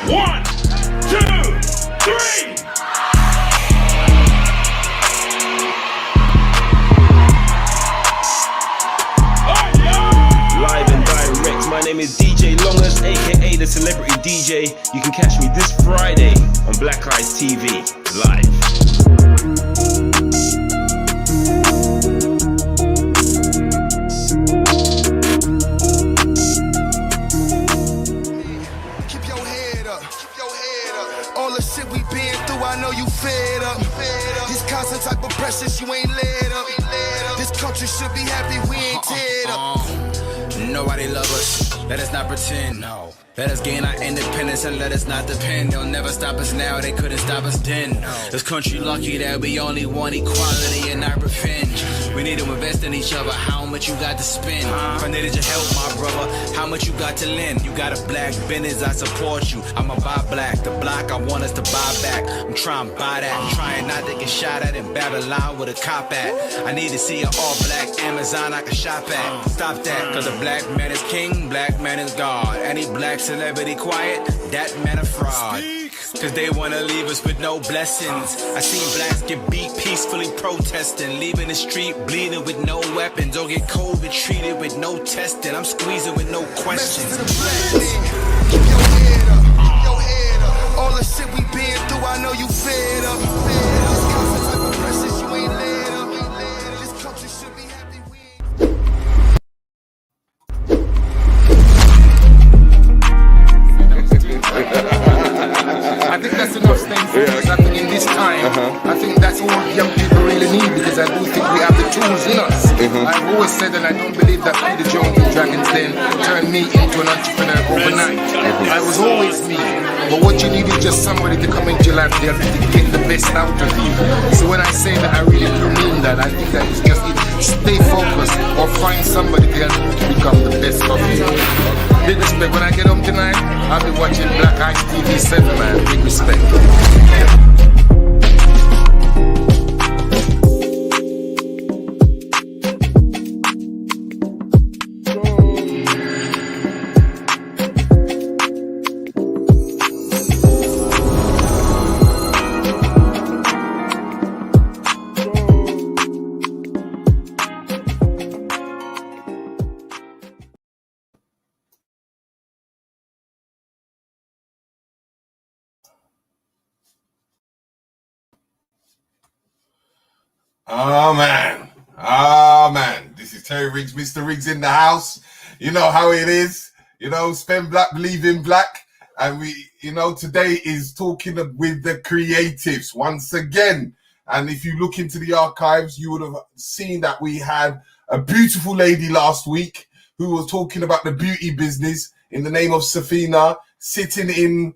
One, two, three. Live and direct, my name is DJ Longers, aka the Celebrity DJ. You can catch me this Friday on Black Eyes TV, live. Keep your head up, keep your head up. All the shit we been through, I know you fed up. This constant type of pressures, you ain't led up. This country should be happy we ain't teared up. Nobody love us, let us not pretend. No. Let us gain our independence and let us not depend. They'll never stop us now, they couldn't stop us then. This country lucky that we only want equality and not revenge. We need to invest in each other, how much you got to spend? If I needed your help, my brother, how much you got to lend? You got a black business, I support you. I'ma buy black, the block I want us to buy back. I'm trying to buy that, I'm trying not to get shot at in Babylon with a cop at. I need to see an all black Amazon I can shop at. Stop that, cause a black man is king, black man is God. Any black celebrity quiet, that man a fraud. Cause they wanna leave us with no blessings. I seen blacks get beat peacefully protesting, leaving the street bleeding with no weapons, or get COVID treated with no testing. I'm squeezing with no questions. Keep your head up, keep your head up. All the shit we been through, I know you fed up. This constant type of pressures, you ain't led up. This country should be happy we ain't. I think that's enough thing for us. I think in this time, I think that's all young people really need, because I do think we have the tools in us. I've always said that I don't believe that Peter Jones and Dragons Den turned me into an entrepreneur overnight. I was always me. But what you need is just somebody to come into your life to get the best out of you. So when I say that, I really do mean that. I think that it's just stay focused or find somebody to help you to become the best of you. Big respect. When I get home tonight, I'll be watching Black Eyes TV 7, man. Big respect. Oh man, this is Terry Riggs, Mr. Riggs in the house. You know how it is, spend black, believe in black. And today is talking with the creatives once again. And if you look into the archives, you would have seen that we had a beautiful lady last week who was talking about the beauty business in the name of Safina, sitting in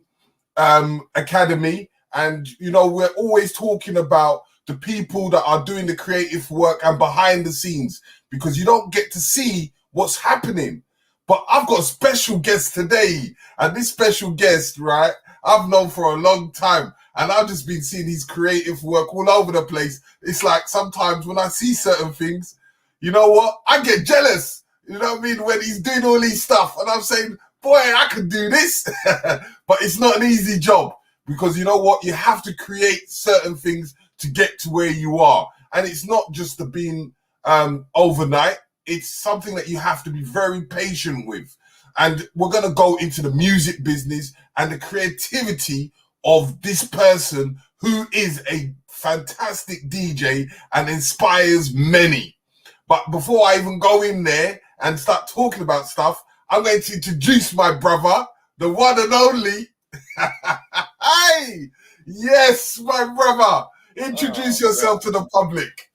Academy. And, we're always talking about the people that are doing the creative work and behind the scenes, because you don't get to see what's happening. But I've got a special guest today, and this special guest, right, I've known for a long time, and I've just been seeing his creative work all over the place. It's like sometimes when I see certain things, you know what, I get jealous, you know what I mean, when he's doing all these stuff, and I'm saying, boy, I could do this. But it's not an easy job, because you know what, you have to create certain things to get to where you are. And it's not just the being overnight. It's something that you have to be very patient with. And we're going to go into the music business and the creativity of this person who is a fantastic DJ and inspires many. But before I even go in there and start talking about stuff, I'm going to introduce my brother, the one and only. Hey, yes, my brother. Introduce yourself to the public.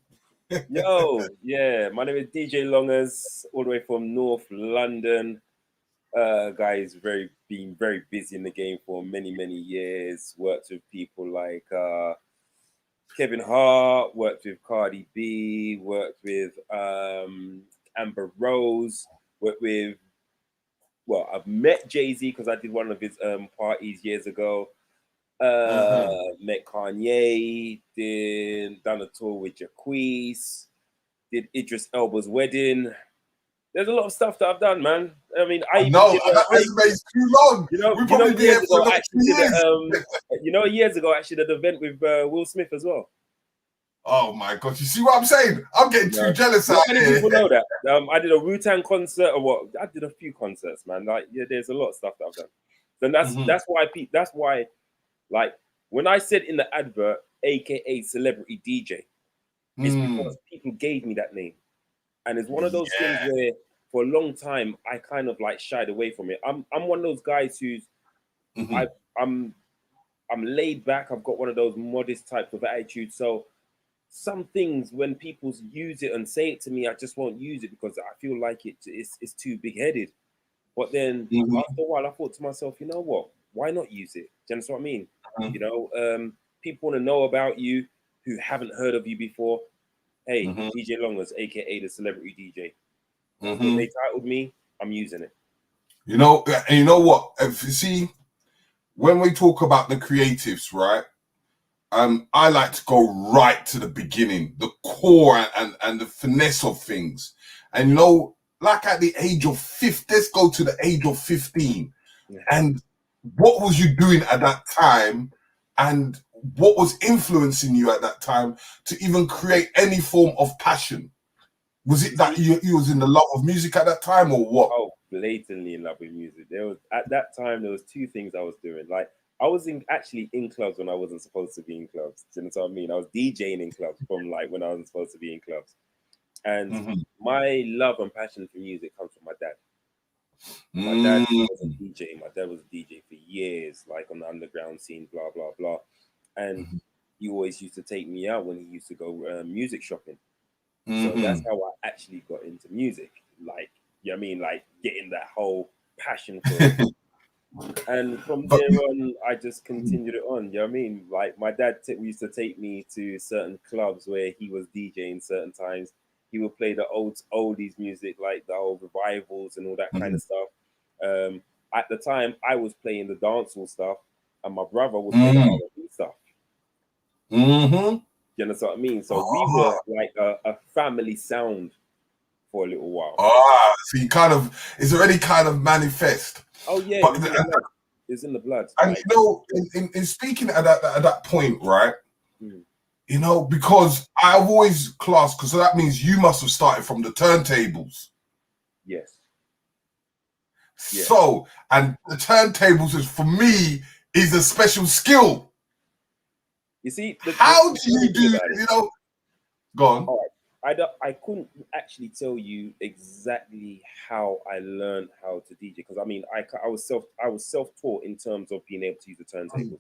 Yo, yeah, my name is DJ Longers, all the way from North London. Guys, been very busy in the game for many years. Worked with people like Kevin Hart, worked with Cardi B, worked with Amber Rose, worked with, I've met Jay-Z because I did one of his parties years ago. Met Kanye, done a tour with Jacquees, did Idris Elba's wedding. There's a lot of stuff that I've done, man. I mean, I even No, did, that resume is too long. We'll probably be here for another 2 years. Years ago, I actually did an event with Will Smith as well. Oh my God! You see what I'm saying? I'm getting too jealous out Many here. people know that. I did a Wu-Tang concert, or what? I did a few concerts, man. Like, yeah, there's a lot of stuff that I've done. And that's why, like, when I said in the advert, AKA celebrity DJ, it's because people gave me that name, and it's one of those things where, for a long time, I kind of like shied away from it. I'm one of those guys who's, I'm laid back. I've got one of those modest types of attitude, so. Some things, when people use it and say it to me, I just won't use it because I feel like it's too big-headed. But then after a while, I thought to myself, you know what? Why not use it? Do you understand what I mean? You know, people want to know about you who haven't heard of you before. Hey, DJ Longers, aka the celebrity DJ. When they titled me, I'm using it. You know, and you know what? If you see, when we talk about the creatives, right? I like to go right to the beginning, the core and the finesse of things. And you know, like at the age of 15, let's go to the age of 15. And what was you doing at that time? And what was influencing you at that time to even create any form of passion? Was it that you was in the love of music at that time, or what? Oh, blatantly in love with music. At that time, there was two things I was doing. Like, I was actually in clubs when I wasn't supposed to be in clubs. Do you know what I mean? I was DJing in clubs from like when I wasn't supposed to be in clubs. And my love and passion for music comes from my dad. My dad was a DJ. My dad was a DJ for years, like on the underground scene, blah, blah, blah. And he always used to take me out when he used to go music shopping. So that's how I actually got into music. Like, you know what I mean? Like getting that whole passion for it. And from there on, I just continued it on. You know what I mean? Like my dad used to take me to certain clubs where he was DJing certain times. He would play the oldies music, like the old revivals and all that kind of stuff. At the time, I was playing the dancehall stuff, and my brother was playing the R&B stuff. You know what I mean? So we were like a family sound for a little while. So you kind of, it's already kind of manifest. Oh yeah, it's in the blood. And like, you know, in speaking at that point, right? You know, because I've always classed, because that means you must have started from the turntables. Yes. So, and the turntables is, for me, is a special skill. You see, how do you do? You know, go on. All right. I couldn't actually tell you exactly how I learned how to DJ, because I mean I was self-taught in terms of being able to use the turntables.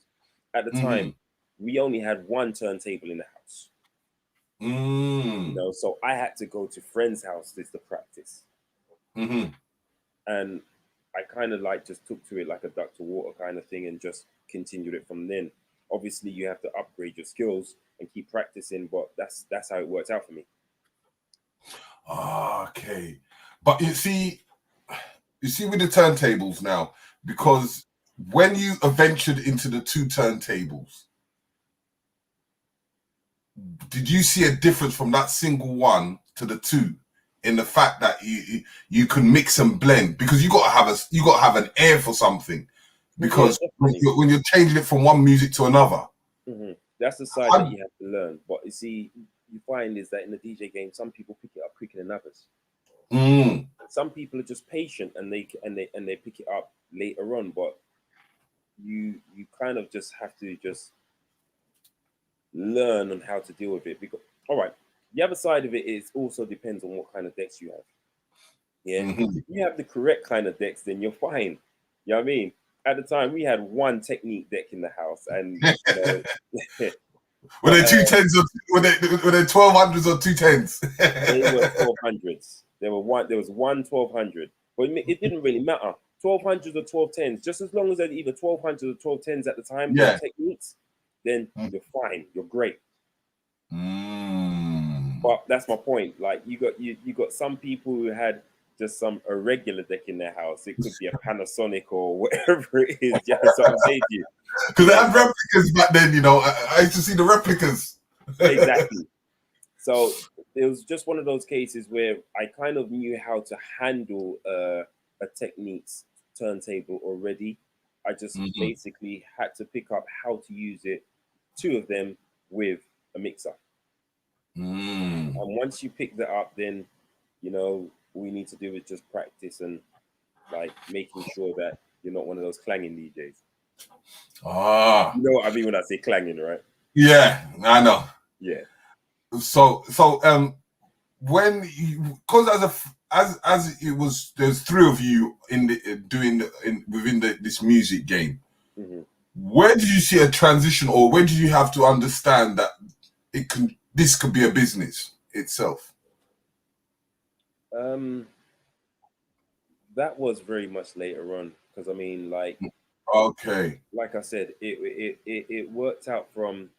At the time, we only had one turntable in the house. You know, so I had to go to friends' houses to practice. And I kind of like just took to it like a duck to water kind of thing and just continued it from then. Obviously, you have to upgrade your skills and keep practicing, but that's how it worked out for me. Okay, but you see with the turntables now, because when you ventured into the two turntables, did you see a difference from that single one to the two in the fact that you can mix and blend? Because you got to have an ear for something, because when you're changing it from one music to another, that's the side that you have to learn. But you see, you find is that in the DJ game, some people pick it up quicker than others. Some people are just patient and they pick it up later on. But you kind of just have to just learn on how to deal with it. Because all right, the other side of it is also depends on what kind of decks you have. Yeah, if you have the correct kind of decks, then you're fine. You know what I mean? At the time, we had one technique deck in the house, and were they 210s or were they 1200s or 210s? They were 1200s. There was one 1200, but it didn't really matter. 1200s or 1210s, just as long as they're either 1200s or 1210s at the time, techniques, then you're fine. You're great. But that's my point. Like you got some people who had just some irregular deck in their house. It could be a Panasonic or whatever it is. Yeah, that's what I'm saying to you. Because they had replicas back then, you know. I used to see the replicas. Exactly. So it was just one of those cases where I kind of knew how to handle a Techniques turntable already. I just Mhm. basically had to pick up how to use it, two of them with a mixer. Mm. And once you pick that up, then all you need to do is just practice and like making sure that you're not one of those clanging DJs. Ah, You know what I mean when I say clanging, right? yeah, I know. Yeah. So when you, because as it was, there's three of you in the doing within this music game. Hmm. Where did you see a transition, or where did you have to understand that this could be a business itself? Um, that was very much later on because I mean, Okay. like I said, it worked out from.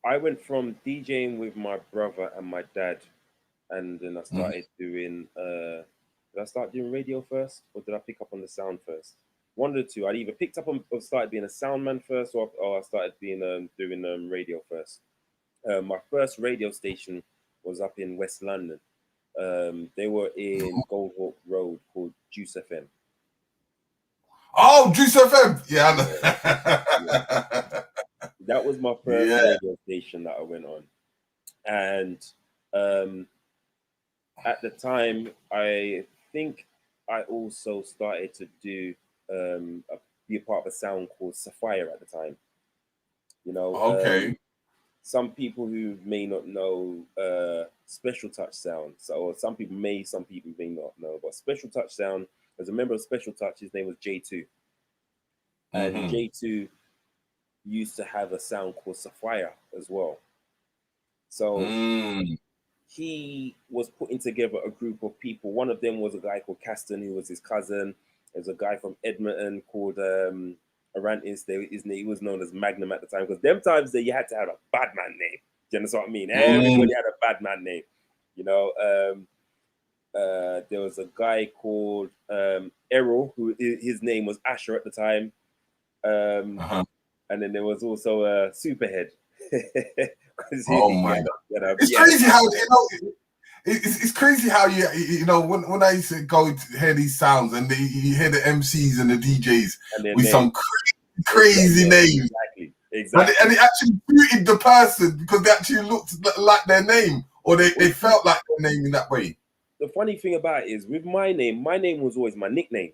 I went from DJing with my brother and my dad, and then I Mhm. started doing. Did I start doing radio first, or did I pick up on the sound first? One of the two. I either picked up on or started being a sound man first, or I started being doing radio first. My first radio station was up in West London. They were in Goldhawk Road called Juice FM. Oh, Juice FM. Yeah, Yeah, yeah. I That was my first yeah. radio station that I went on, and um, at the time, I think I also started to do be a part of a sound called Sapphire at the time. You know, Okay. some people who may not know Special Touch Sound, so some people may not know, but Special Touch Sound, as a member of Special Touch, his name was J2, and Hmm. J2 used to have a sound called Sapphire as well. So Mm. he was putting together a group of people. One of them was a guy called Caston, who was his cousin. There's a guy from Edmonton called Arantis. He was known as Magnum at the time because them times that you had to have a bad man name. Do you understand what I mean? Mm. Everybody had a bad man name. You know, there was a guy called Errol, who his name was Asher at the time. Uh-huh. And then there was also Superhead. Because Oh my God. It's he had a crazy how it's crazy how when I used to go to hear these sounds and you hear the MCs and the DJs and their with name. some crazy Yeah, names, exactly. and it actually suited the person because they actually looked like their name, or they Well, felt like their name in that way. the funny thing about it is with my name was always my nickname.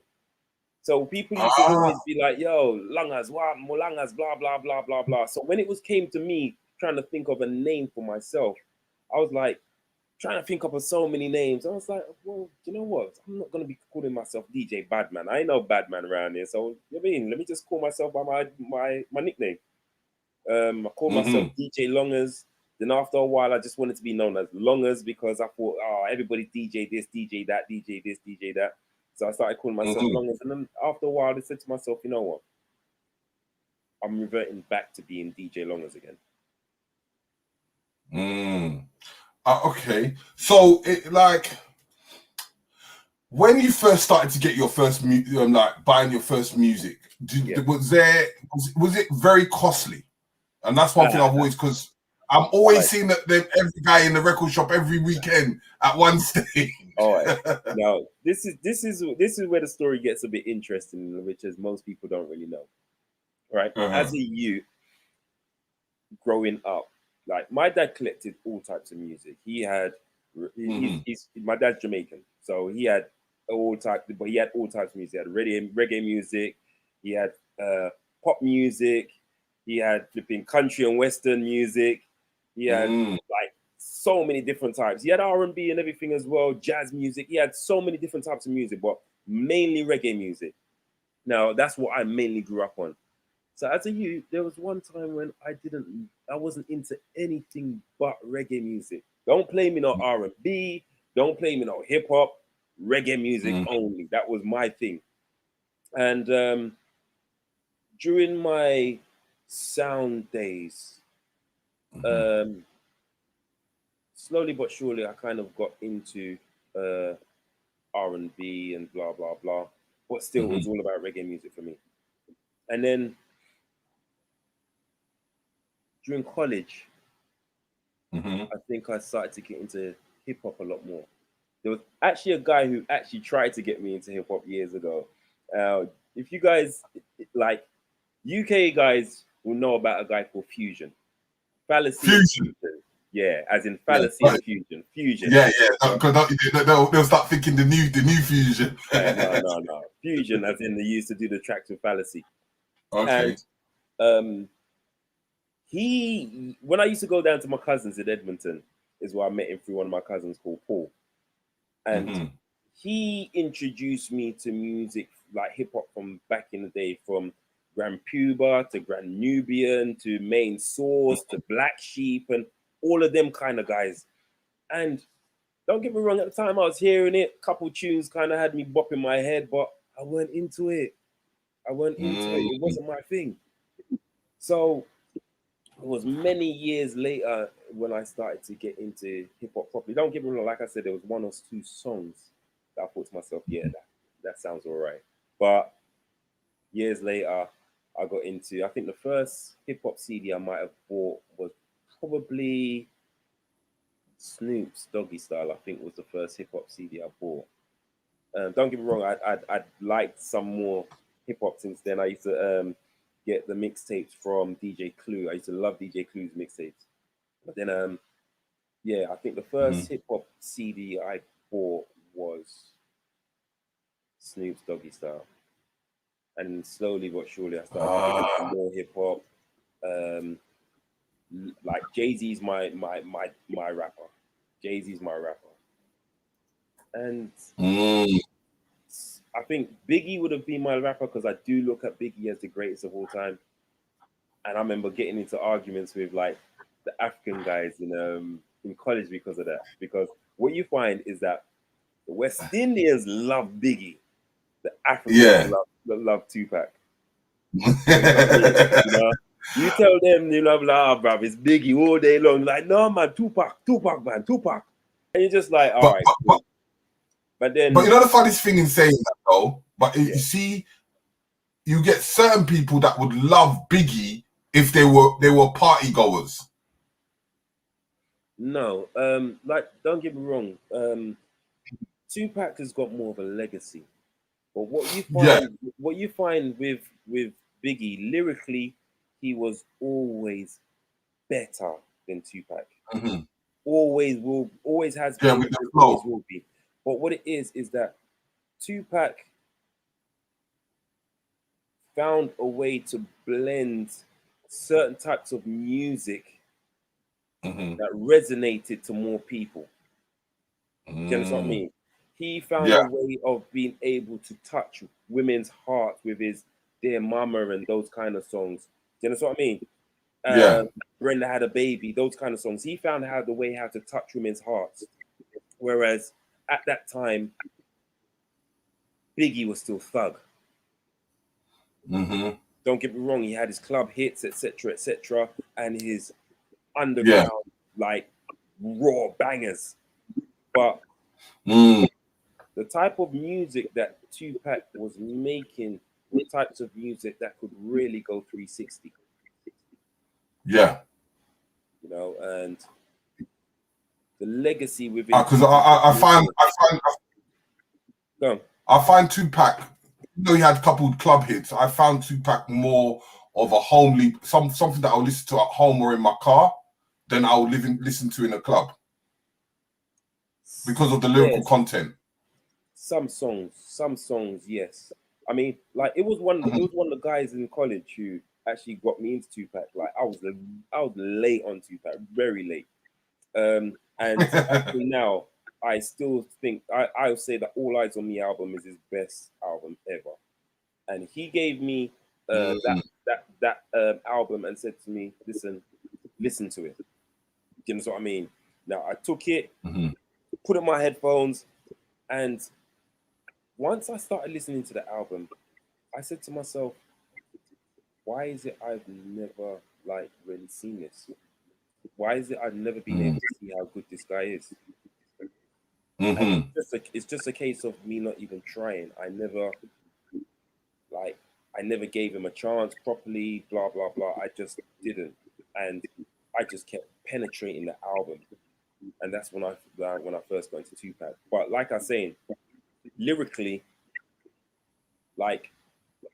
So people used to Ah. always be like, "Yo, Langas, what, Molangas, blah blah blah blah blah." So when it was came to me trying to think of a name for myself, I was like trying to think of so many names. I was like, "Well, you know what? I'm not gonna be calling myself DJ Badman. I ain't no Badman around here. So you know what I mean, let me just call myself by my nickname." I called myself Mm-hmm. DJ Longers. Then after a while, I just wanted to be known as Longers because I thought, oh, everybody DJ this, DJ that, DJ this, DJ that. So I started calling myself Mm-hmm. Longers. And then after a while, I said to myself, you know what? I'm reverting back to being DJ Longers again. Mm. Okay, so when you first started to get your first like buying your first music, Yeah. was it very costly? And that's one thing Ah, I've always, because I'm always right. seeing that every guy in the record shop every weekend at one stage. All right. Now, this is where the story gets a bit interesting, which is most people don't really know. Right. Uh-huh. As a youth, growing up, like my dad collected all types of music. He had Mhm. he's my dad's Jamaican, so he had but he had all types of music. He had reggae music, he had pop music, he had flipping country and western music, he had Mm. like so many different types. He had R&B and everything as well, jazz music. He had so many different types of music, but mainly reggae music. Now that's what I mainly grew up on. So as a youth, there was one time when I wasn't into anything but reggae music. Don't play me no R&B, don't play me no hip hop, reggae music Mm. only. That was my thing. And during my sound days, Mhm. um, slowly but surely, I kind of got into uh, R&B and blah blah blah. But still, it was Mhm. all about reggae music for me. And then during college, I think I started to get into hip hop a lot more. There was actually a guy who actually tried to get me into hip hop years ago. If you guys like UK guys will know about a guy called Fusion, fallacy and Fusion. fusion. Yeah, as in Yeah, fallacy and fusion. Fusion. yeah. Because they'll start thinking the new fusion. No. Fusion, as in they used to do the tracks with fallacy. Okay. And he, when I used to go down to my cousins in Edmonton, is where I met him through one of my cousins called Paul. And he introduced me to music like hip hop from back in the day, from Grand Puba to Grand Nubian to Main Source to Black Sheep and all of them kind of guys. And don't get me wrong, at the time I was hearing it, a couple tunes kind of had me bopping my head, but I weren't into it. It wasn't my thing. So it was many years later when I started to get into hip hop properly. Don't get me wrong, like I said, there was one or two songs that I thought to myself, yeah, that sounds all right. But years later, I got into, I think the first hip hop CD I might have bought was probably Snoop's Doggy Style. I think was the first hip hop CD I bought. Don't get me wrong, I'd liked some more hip hop since then. I used to get the mixtapes from DJ Clue. I used to love DJ Clue's mixtapes. But then, yeah, I think the first hip hop CD I bought was Snoop's Doggy Style. And slowly but surely I started to get more hip hop. Like Jay-Z's my rapper. Jay-Z's my rapper. And I think Biggie would have been my rapper because I do look at Biggie as the greatest of all time. And I remember getting into arguments with like the African guys in college because of that. Because what you find is that the West Indians love Biggie, the Africans love Tupac. You know? You tell them you love bruv, it's Biggie all day long. Like, no man, Tupac, man, Tupac. And you're just like, all right, cool. But then, but you know the funniest thing in saying that though, but you see, you get certain people that would love Biggie if they were party goers. No, like don't get me wrong, Tupac has got more of a legacy. But what you find with Biggie, lyrically, he was always better than Tupac. Always has been, always will be. But what it is that Tupac found a way to blend certain types of music that resonated to more people. Do you understand what I mean? He found a way of being able to touch women's hearts with his Dear Mama and those kind of songs. Do you understand what I mean? Brenda Had a Baby, those kind of songs. He found the way how to touch women's hearts. Whereas at that time, Biggie was still thug. Don't get me wrong, he had his club hits, etc., and his underground, like, raw bangers. But the type of music that Tupac was making were types of music that could really go 360. Yeah. You know, and the legacy within because I find Tupac, you know, he had a couple of club hits. I found Tupac more of a homely, something that I'll listen to at home or in my car than I'll listen to in a club because of the lyrical content. Some songs, yes. I mean, like it was one of the guys in college who actually got me into Tupac. Like I was late on Tupac, very late. And actually now I still think I'll say that All Eyes on Me album is his best album ever. And he gave me that album and said to me, listen to it. You know what I mean? Now I took it, put in my headphones, and once I started listening to the album, I said to myself, why is it I've never like really seen this? Why is it I've never been able to see how good this guy is? It's just a case of me not even trying. I never gave him a chance properly, blah, blah, blah. I just didn't. And I just kept penetrating the album, and that's when I first got into Tupac. But like I was saying, lyrically, like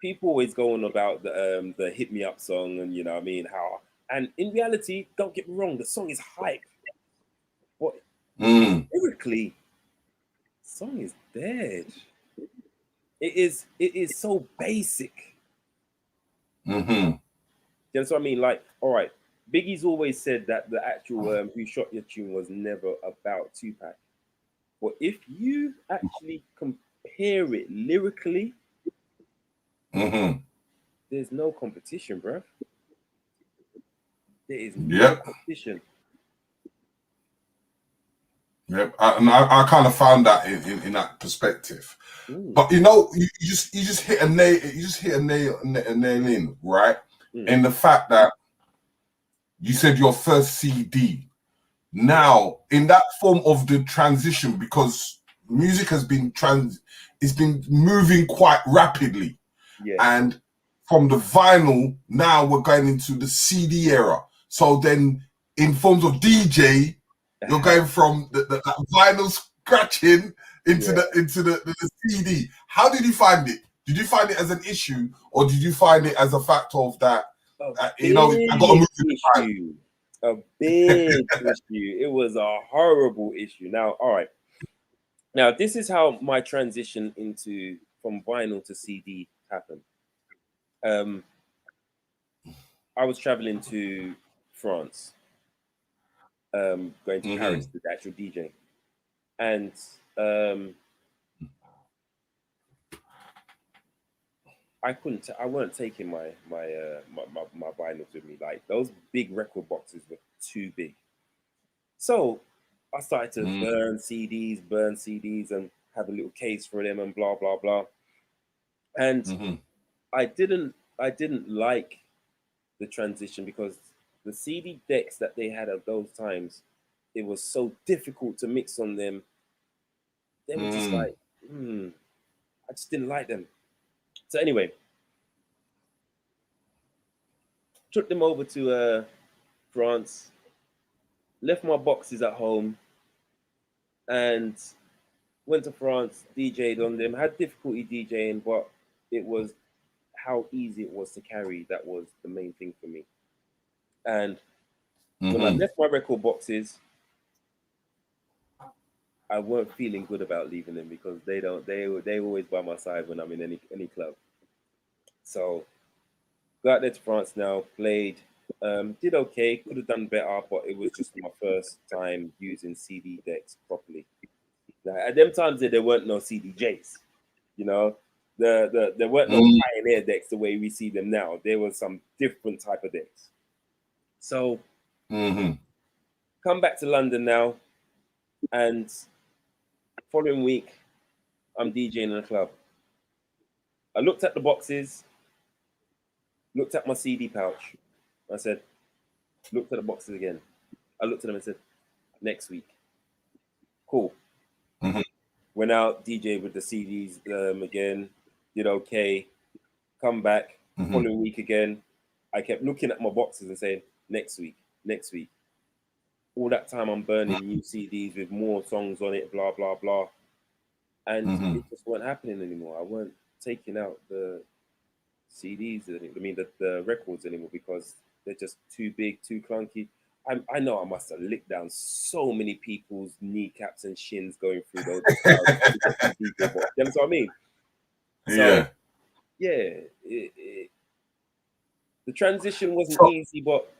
people always go on about the "Hit Me Up" song, and you know what I mean how. And in reality, don't get me wrong, the song is hype. But lyrically, the song is dead. It is so basic. Mm-hmm. You know what I mean? Like, all right, Biggie's always said that the actual "Who Shot Your Tune" was never about Tupac. But if you actually compare it lyrically, there's no competition, bro. There is no competition. Yep, I kind of found that in that perspective. But you know, you just hit a nail. You just hit a nail in, right? In the fact that you said your first CD. Now, in that form of the transition, because music has been it's been moving quite rapidly, and from the vinyl, now we're going into the CD era. So then, in forms of DJ, you're going from the vinyl scratching into the CD. How did you find it? Did you find it as an issue, or did you find it as a fact of that? You know, I got to move to the time. A big issue. It was a horrible issue. Now, all right. Now, this is how my transition from vinyl to CD happened. I was traveling to France, going to Paris to the actual DJ, and I weren't taking my vinyls with me. Like those big record boxes were too big. So I started to burn CDs and have a little case for them and blah blah blah. And I didn't like the transition because the CD decks that they had at those times, it was so difficult to mix on them. They were just like, I just didn't like them. So anyway, took them over to France, left my boxes at home, and went to France, DJ'd on them. Had difficulty DJing, but it was how easy it was to carry. That was the main thing for me. And when I left my record boxes, I weren't feeling good about leaving them because they always by my side when I'm in any club. So got there to France now, played, did okay, could have done better, but it was just my first time using CD decks properly. Now, at them times there weren't no CDJs, you know, there weren't no Pioneer decks the way we see them now. There was some different type of decks. So come back to London now, and following week I'm DJing in a club. I looked at the boxes, looked at my CD pouch. I said, looked at the boxes again. I looked at them and said, next week. Cool. Went out, DJ with the CDs again, did okay. Come back, following week again. I kept looking at my boxes and saying, next week. All that time I'm burning new CDs with more songs on it, blah, blah, blah. And it just wasn't happening anymore. I weren't taking out the CDs, the records anymore because they're just too big, too clunky. I know I must have licked down so many people's kneecaps and shins going through those. You know what I mean? So, the transition wasn't easy, but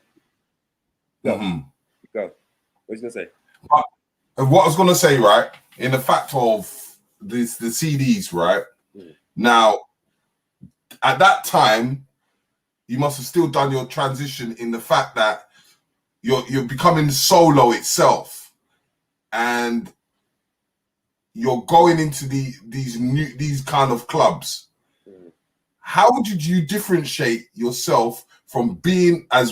go. What was you gonna say? What I was gonna say, right, in the fact of the CDs, right? Now, at that time, you must have still done your transition in the fact that you're becoming solo itself, and you're going into these kind of clubs. How did you differentiate yourself from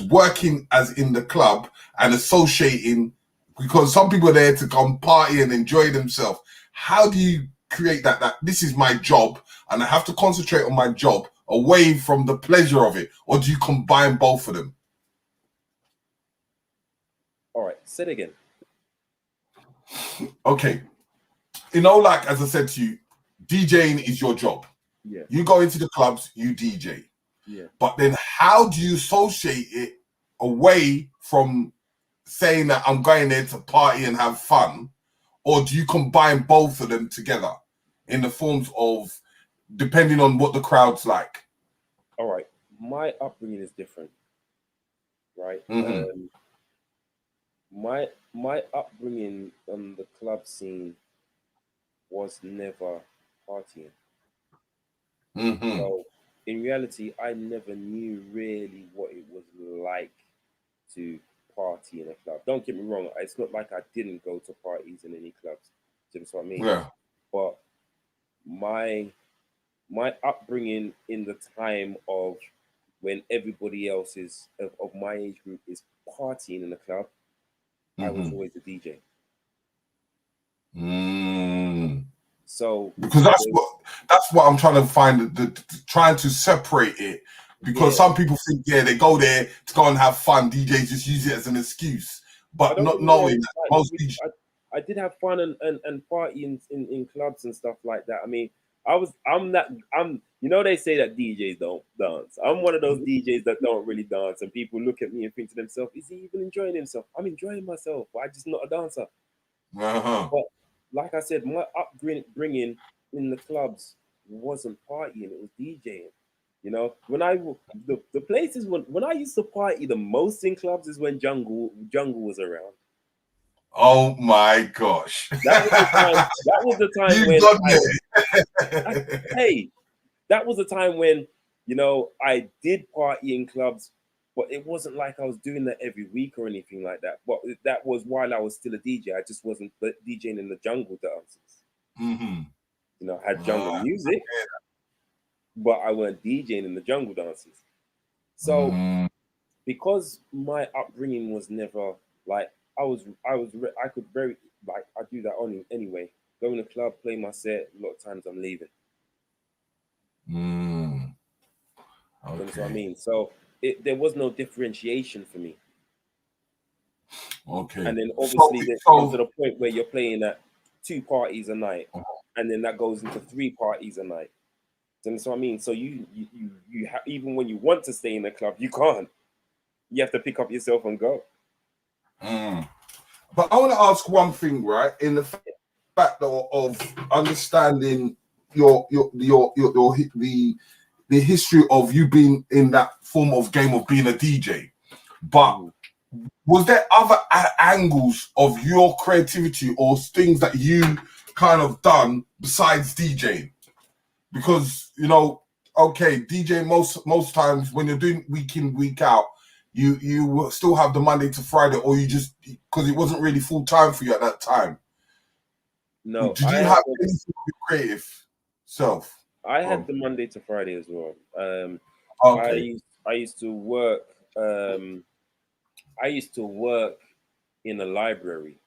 working as in the club and associating? Because some people are there to come party and enjoy themselves. How do you create that this is my job and I have to concentrate on my job away from the pleasure of it? Or do you combine both of them? Say it again. Okay. You know, like as I said to you, DJing is your job. Yeah. You go into the clubs, you DJ. Yeah. But then how do you associate it away from saying that I'm going there to party and have fun? Or do you combine both of them together in the forms of depending on what the crowd's like? All right. My upbringing is different, right? Mhm. My upbringing on the club scene was never partying. Mhm. So in reality, I never knew really what it was like to party in a club. Don't get me wrong, it's not like I didn't go to parties in any clubs. Do you know what I mean? Yeah. But my upbringing in the time of when everybody else is of my age group is partying in the club, I was Mhm. always a DJ. Mm. So Because that's what I'm trying to find, trying to separate it. Because yeah, some people think, yeah, they go there to go and have fun. DJs just use it as an excuse, I but don't get not me wrong. knowing that Like, most DJs. I did have fun and party in clubs and stuff like that. I mean, you know, they say that DJs don't dance. I'm one of those DJs that don't really dance, and people look at me and think to themselves, is he even enjoying himself? I'm enjoying myself, but I'm just not a dancer. Uh-huh. But like I said, my upbringing in the clubs wasn't partying; it was DJing. You know, the places when I used to party the most in clubs is when jungle was around. Oh my gosh. That was the time. That was the time You've when done it. hey, that was the time when I did party in clubs, but it wasn't like I was doing that every week or anything like that. But that was while I was still a DJ. I just wasn't DJing in the jungle dances. Mm-hmm. You know, I had jungle music, but I weren't DJing in the jungle dances. So because my upbringing was never like I could very like I do that only anyway. Go in the club, play my set. A lot of times I'm leaving. Okay. That's what I mean. So there was no differentiation for me. Okay. And then obviously it comes to So the point where you're playing at 2 parties a night, and then that goes into 3 parties a night. That's what I mean. So you even when you want to stay in the club, you can't. You have to pick up yourself and go. But I want to ask one thing, right? In the fact of understanding the history of you being in that form of game of being a DJ, but was there other angles of your creativity or things that you kind of done besides DJing? Because okay, DJ most times when you're doing week in week out, you will still have the Monday to Friday, or you just because it wasn't really full time for you at that time. No, Did you have anything of your creative self? I had the Monday to Friday as well. Okay. I used to work. I used to work in a library.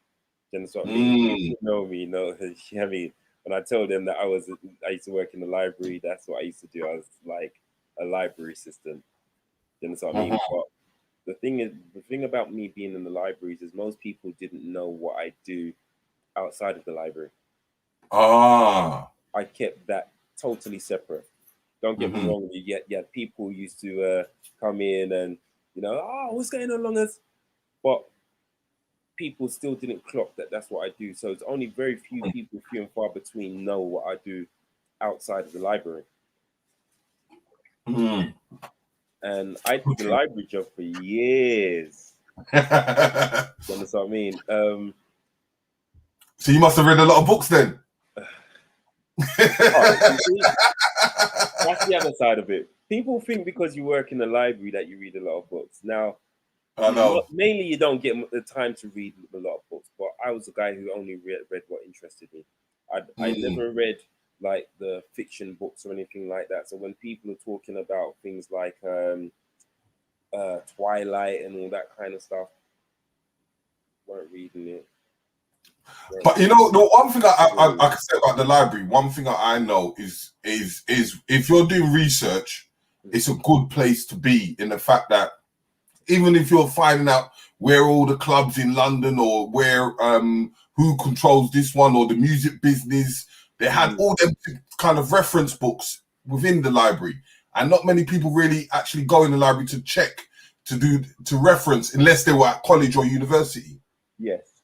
You know what I mean? People know me. I mean, when I told them that I used to work in the library, that's what I used to do. I was like a library assistant. You know what I mean? But the thing about me being in the libraries is most people didn't know what I do outside of the library. I kept that totally separate. Don't get me wrong. Yet people used to come in and what's going on, Longers? But people still didn't clock that that's what I do. So it's only very few people, few and far between, know what I do outside of the library. And I did the library job for years. You understand what I mean? So you must have read a lot of books then. You see, that's the other side of it. People think because you work in the library that you read a lot of books. Now, I know. Mainly you don't get the time to read a lot of books, but I was a guy who only read what interested me. I never read like the fiction books or anything like that. So when people are talking about things like Twilight and all that kind of stuff, weren't reading it. But the one thing I can say about the library, one thing I know is if you're doing research, it's a good place to be in the fact that even if you're finding out where all the clubs in London or where who controls this one or the music business. They had all them kind of reference books within the library, and not many people really actually go in the library to check to reference unless they were at college or university. Yes.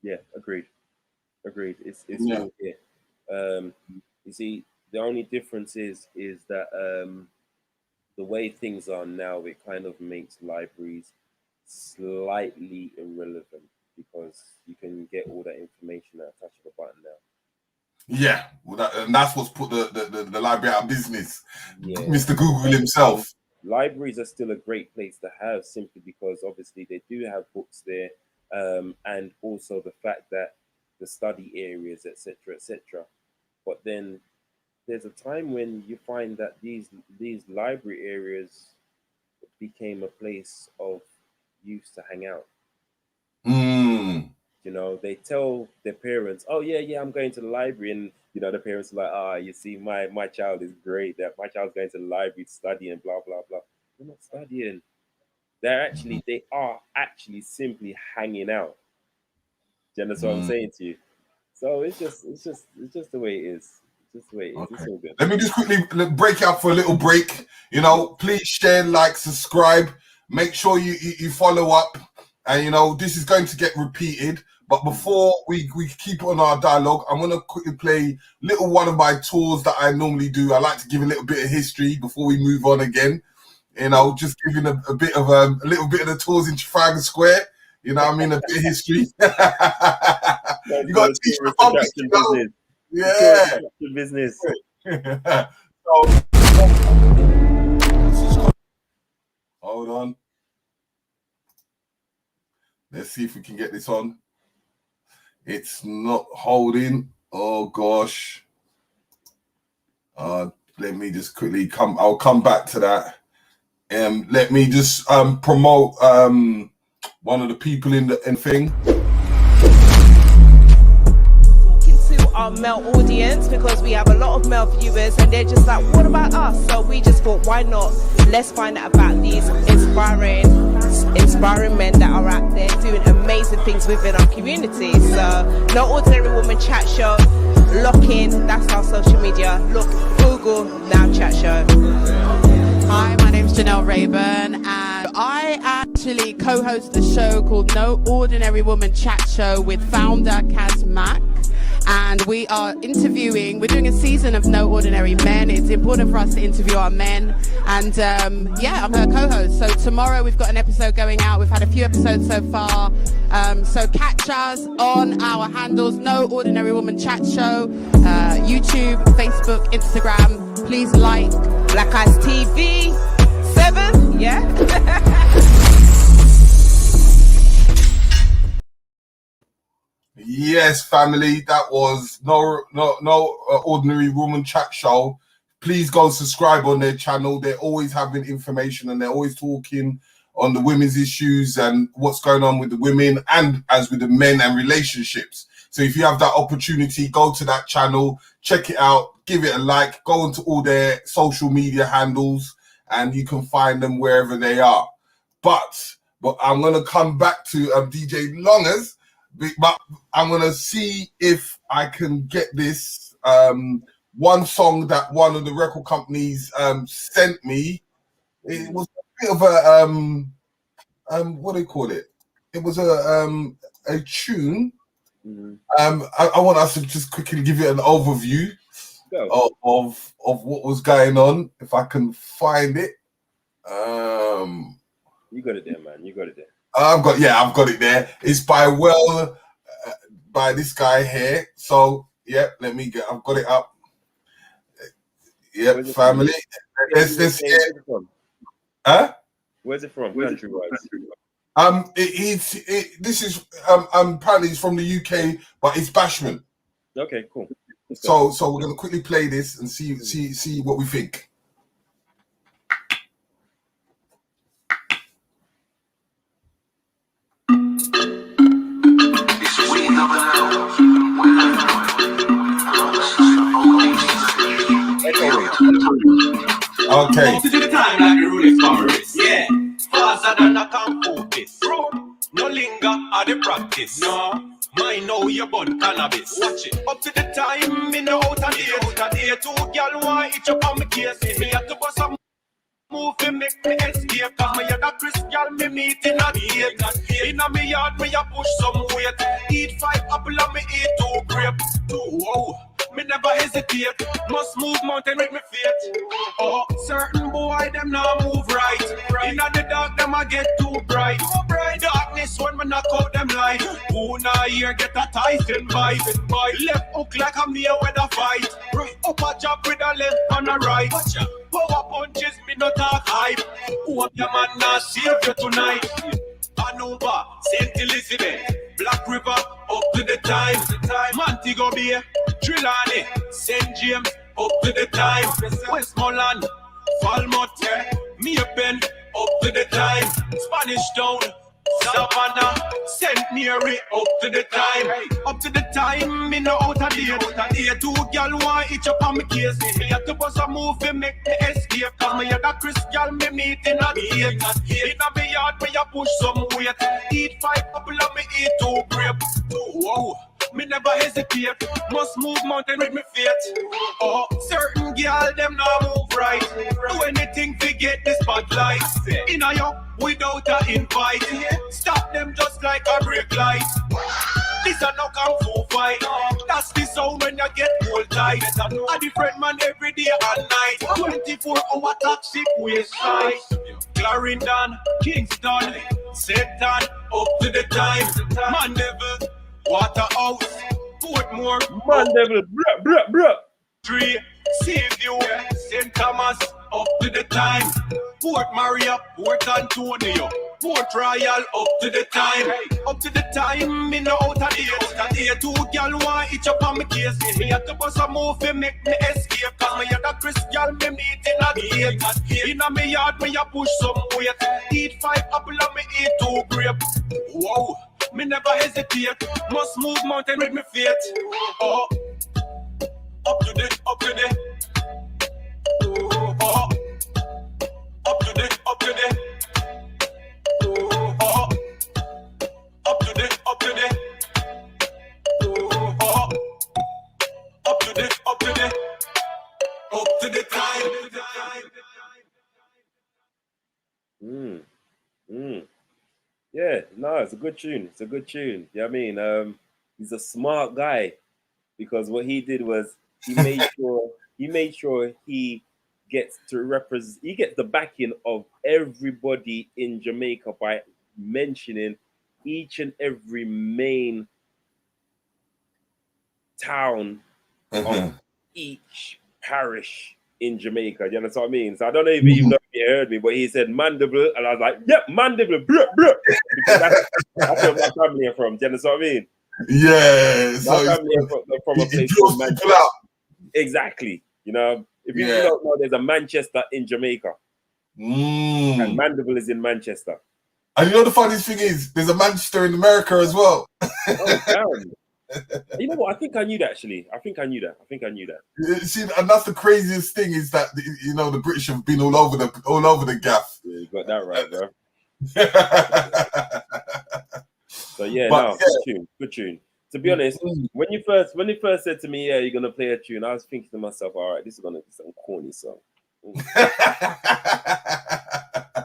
Yeah. Agreed. It's Yeah. all here. You see, the only difference is that the way things are now, it kind of makes libraries slightly irrelevant because you can get all that information at a touch of a button now. Yeah, well, and that's what's put the library out of business. Yeah. Mr. Google himself. Libraries are still a great place to have, simply because obviously they do have books there, and also the fact that the study areas, etc. But then there's a time when you find that these library areas became a place of youth to hang out. You know, they tell their parents, "Oh yeah, I'm going to the library," and you know the parents are like, you see, my child is great. That my child's going to the library studying, blah blah blah." They're not studying. They are actually simply hanging out. Do you understand what I'm saying to you? So it's just the way it is. It's just the way it is. Okay. It's all good. Let me just quickly break out for a little break. You know, please share, like, subscribe. Make sure you follow up. And, you know, this is going to get repeated. But before we keep on our dialogue, I'm going to quickly play little one of my tours that I normally do. I like to give a little bit of history before we move on again. You know, just giving a little bit of the tours in Trafalgar Square. You know what I mean? A bit of history. You got to teach the public, you know? Yeah. Business. Hold on. Let's see if we can get this on. It's not holding. Oh gosh. Let me just quickly I'll come back to that. Let me just promote one of the people in the thing. Talking to our male audience, because we have a lot of male viewers and they're just like, what about us? So we just thought, why not? Let's find out about these inspiring men that are out there doing amazing things within our community. So No Ordinary Woman Chat Show, lock in, that's our social media. Look, Google Now Chat Show. Hi, my name's Janelle Rayburn, and I actually co-host a show called No Ordinary Woman Chat Show with founder Kaz Mack. And we are we're doing a season of No Ordinary Men. It's important for us to interview our men. And I'm her co-host. So tomorrow we've got an episode going out. We've had a few episodes so far. So catch us on our handles, No Ordinary Woman Chat Show, YouTube, Facebook, Instagram. Please like Black Eyes TV 7, yeah? Yes, family, that was No Ordinary Woman Chat Show. Please go subscribe on their channel. They're always having information and they're always talking on the women's issues and what's going on with the women and as with the men and relationships. So if you have that opportunity, go to that channel, check it out, give it a like, go into all their social media handles and you can find them wherever they are. But I'm going to come back to DJ Longers. But I'm going to see if I can get this one song that one of the record companies sent me. It was a bit of a, what do you call it? It was a tune. I want us to just quickly give you an overview of what was going on. If I can find it. You got it there, man. You got it there. I've got it there. It's by by this guy here. So yeah, I've got it up. Yeah, family. Let's hear. Huh? Where's it from? Country wise. This is apparently it's from the UK, but it's Bashment. Okay, cool. So we're gonna quickly play this and see what we think. Okay. To the time like the Rolex Paris. Yeah. Faster than a compass. artist. No, mine know you bun cannabis. Watch it. Up to the time, me know out of day. Two girl want each up on me case. Me have to bust some move to make me escape. Cause me a that Chris girl me meet in a gate. In a me yard, me a push some weight. Eat 5 apple and me eat 2 grape. Whoa. Me never hesitate, must move mountain with me feet. Oh, certain boy, them now move right. Inna the dark, them a get too bright. Darkness when me knock out them light. Who now here get a Tyson vibe? Left hook like a mere weather fight. Right up a jab with a left and a right. Power punches, me not talk hype. Who up your man now save you tonight? Anuba, St. Elizabeth, Black River, up to the time. Montego Bay, Trelawney, St. James, up to the time. Westmoreland, Falmouth, Maypen, up to the time. Spanish Town, Savannah, St. Mary, up to the time. Up to the time, me no out of date. 2 girl want each up on me case. Me have to bust a move to make me escape. Cause me a that Chris girl me meet in a gate. Inna me yard, me a push some weight. Eat 5 apple and me eat 2 grape. Whoa. Me never hesitate, must move mountain with me feet. Oh, certain girl them now move right. Do anything to get the spotlight. In a yo without a invite. Stop them just like a brake light. This a no kung fu fight. That's the sound when you get hold tight. A different man every day and night. 24-hour taxi wayside. Clarendon, Kingston, Satan, up to the time. Mandeville, Waterhouse, Portmore, Mandeville, bruh. 3, Seaview, St. Thomas, up to the time. Port Maria, Port Antonio, Port Royal, up to the time. Up to the time, me no out of date. 2 girl want each up on me case. Me have to bust a move to make me escape. Cause me a that Chris girl me meet in a gate. Inna me yard, me a push some weight. Eat 5 apple and me eat 2 grape. Whoa. Me never hesitate, must move mountain with me feet. Oh, up to the. Oh, up to the. Oh, up to the. Oh, up to the. Oh, up to the. Up to the time. Yeah, no, it's a good tune. It's a good tune. You know what I mean? He's a smart guy because what he did was he made sure he gets to represent. He gets the backing of everybody in Jamaica by mentioning each and every main town of each parish in Jamaica. You understand what I mean? So I don't know if you heard me, but he said Mandeville, and I was like, yep, Mandeville, bruh. Because that's where my family are from. Do you understand what I mean? Yeah. My family are from a place called Manchester. Exactly. You know, if you don't know, there's a Manchester in Jamaica. And Mandeville is in Manchester. And you know the funniest thing is, there's a Manchester in America as well. Oh, damn. You know what? I think I knew that actually. I think I knew that. See, and that's the craziest thing is that you know the British have been all over the gaff. Yeah, you got that right, bro. So yeah, good tune. To be honest, when you first said to me, yeah, you're gonna play a tune, I was thinking to myself, all right, this is gonna be some corny song.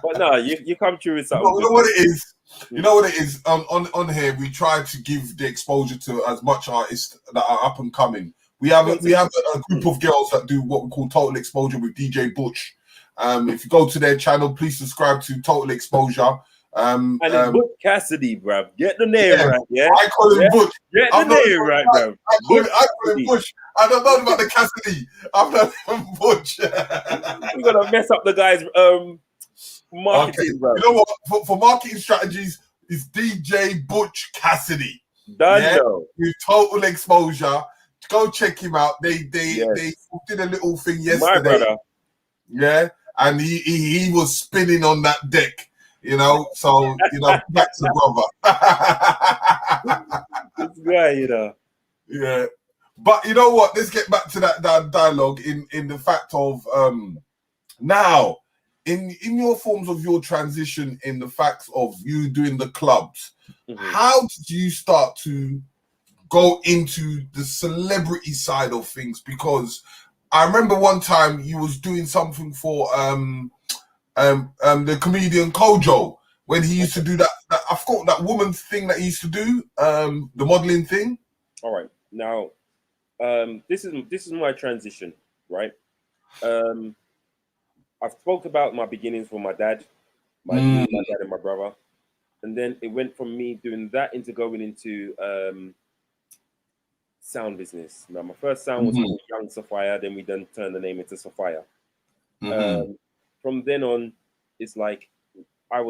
But no, you come through with something. You know what it is? You know what it is? On here, we try to give the exposure to as much artists that are up and coming. We have a group of girls that do what we call Total Exposure with DJ Butch. If you go to their channel, please subscribe to Total Exposure. And it's Butch Cassidy, bruv. Get the name right, yeah? I call him Butch. Get the name right, bruv. I call him Butch. I don't know about the Cassidy. I'm not Butch. We're gonna mess up the guy's marketing, bruv. You know what? For marketing strategies, it's DJ Butch Cassidy. Done. With Total Exposure. Go check him out. They did a little thing yesterday. My brother. Yeah, and he was spinning on that deck. You know, so that's the brother. This guy, you know. Yeah, but you know what? Let's get back to that dialogue in the fact of now in your forms of your transition, in the facts of you doing the clubs, Mm-hmm. how did you start to go into the celebrity side of things? Because I remember one time you was doing something for the comedian Kojo, when he used to do that I forgot that woman's thing that he used to do, the modeling thing. All right, now this is my transition, right? I've spoke about my beginnings with my dad, my dad and my brother, and then it went from me doing that into going into sound business. Now, my first sound was called Young Sophia. Then we then turned the name into Sophia. From then on, it's like I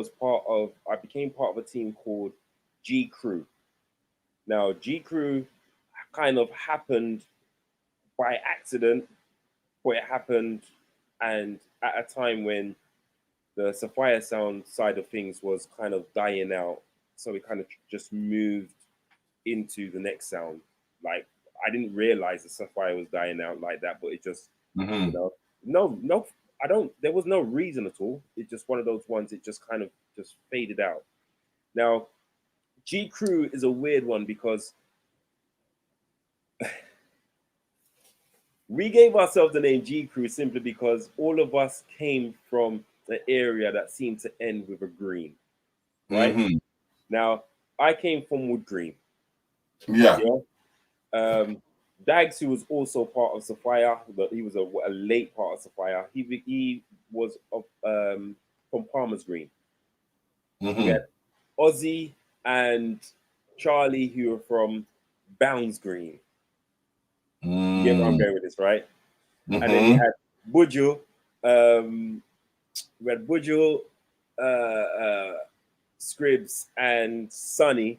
became part of a team called G Crew. Now, G Crew kind of happened by accident, but it happened and at a time when the Sophia sound side of things was kind of dying out. So we kind of just moved into the next sound. Like, I didn't realize the Sophia was dying out like that, but it just, you know, there was no reason at all. It's just one of those ones, it just kind of just faded out. Now, G Crew is a weird one because we gave ourselves the name G Crew simply because all of us came from the area that seemed to end with a green, right? Now, I came from Wood Green. Yeah. Dags, who was also part of Sophia, but he was a late part of Sophia. He was from Palmer's Green. We had Ozzy and Charlie, who were from Bounds Green. You get where I'm going with this, right? And then you had Bujo. We had Bujo, Scribs, and Sonny,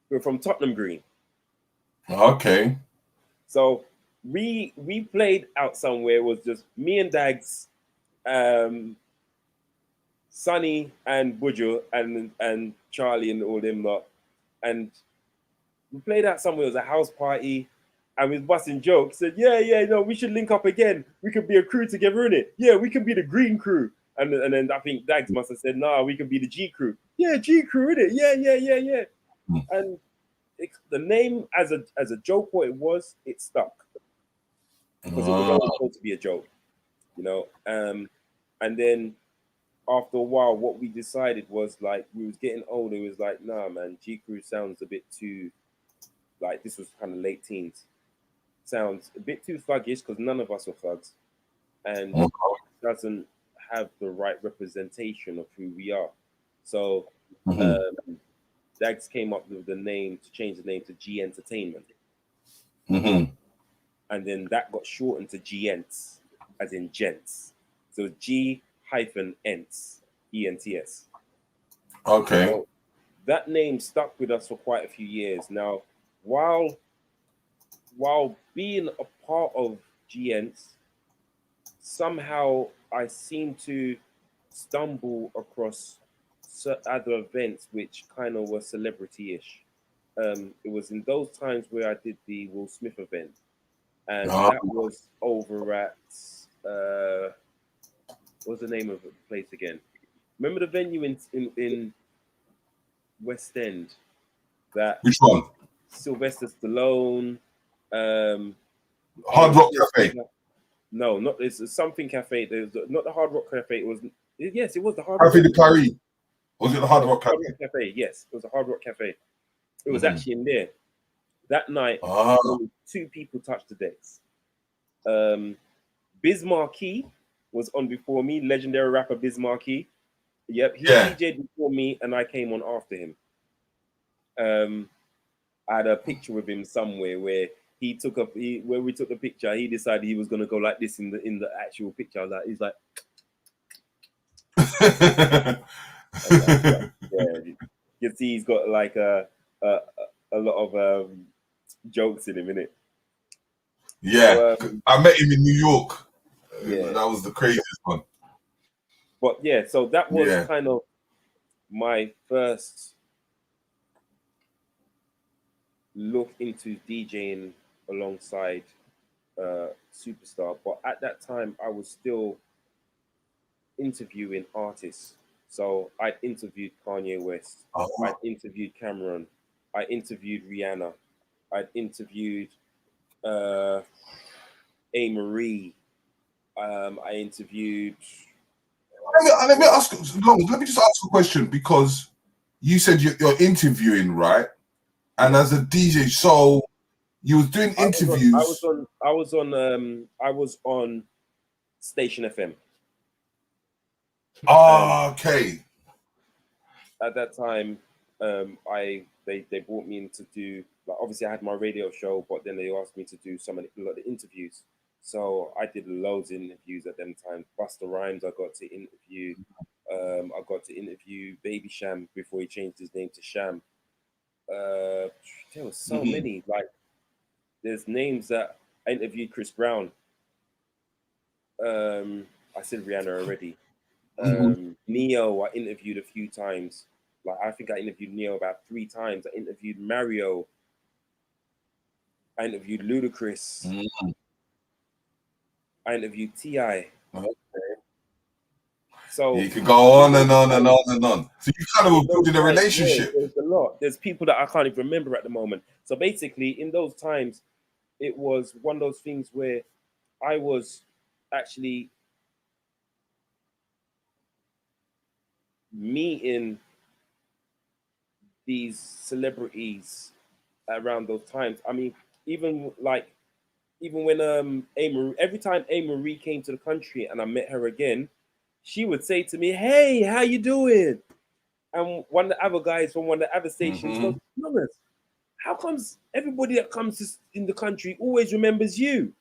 who were from Tottenham Green. Okay. So we played out somewhere. It was just me and Dags, Sonny and Bujo and Charlie and all them lot. And we played out somewhere. It was a house party. And we was busting jokes. Said, no, we should link up again. We could be a crew together, innit? Yeah, we can be the green crew. And then I think Dags must have said, nah, we can be the G crew. Yeah, G crew, innit? Yeah. And the name as a joke, what it was, it stuck. Because it was always supposed to be a joke, you know? And then after a while, what we decided was like, we was getting older. It was like, nah, man, G crew sounds a bit too, like, this was kind of late teens. Sounds a bit too thuggish because none of us are thugs, and doesn't have the right representation of who we are. So Dags came up with the name to change the name to G Entertainment, and then that got shortened to G Ents, as in gents. So G hyphen Ents, ENTS. Okay. So that name stuck with us for quite a few years. Now, while being a part of GNs, somehow I seem to stumble across other events which kind of were celebrity-ish. It was in those times where I did the Will Smith event, and that was over at what's the name of the place again? Remember the venue in West End? Which one? Sylvester Stallone. Hard Rock Cafe. No, not it's something cafe. There's not the Hard Rock Cafe. It was it was the Hard Rock Cafe de Paris. Was it the Hard Rock Cafe? Hard Rock Cafe, yes, it was the Hard Rock Cafe. It was actually in there. That night, only 2 people touched the decks. Biz Markie was on before me, legendary rapper Biz Markie. Yep, he DJ'd before me, and I came on after him. I had a picture with him somewhere where he took where we took the picture. He decided he was gonna go like this in the actual picture. He's like, yeah. You see, he's got like a lot of jokes in him, innit? Yeah, so, I met him in New York. Yeah, that was the craziest one. But yeah, so that was kind of my first look into DJing alongside Superstar. But at that time, I was still interviewing artists. So I interviewed Kanye West. I interviewed Cameron. I interviewed Rihanna. I interviewed A. Marie. I interviewed. Let me ask. Let me just ask a question, because you said you're interviewing, right? And as a DJ, so you was doing interviews. I was on Station FM. Okay. At that time, they brought me in to do, like, obviously I had my radio show, but then they asked me to do a lot of the interviews. So I did loads of interviews at them times. Busta Rhymes, I got to interview. I got to interview Baby Sham before he changed his name to Sham. There were so many. Like, there's names that I interviewed. Chris Brown. I said Rihanna already. Neo, I interviewed a few times. Like, I think I interviewed Neo about 3 times. I interviewed Mario. I interviewed Ludacris. I interviewed T.I. Okay. So you could go on and on and on and on. So you kind of were building a relationship. Yeah, there's a lot. There's people that I can't even remember at the moment. So basically, in those times, it was one of those things where I was actually meeting these celebrities around those times. I mean, even when every time A. Marie came to the country and I met her again, she would say to me, "Hey, how you doing?" And one of the other guys from one of the other stations goes, "Thomas, how comes everybody that comes in the country always remembers you?"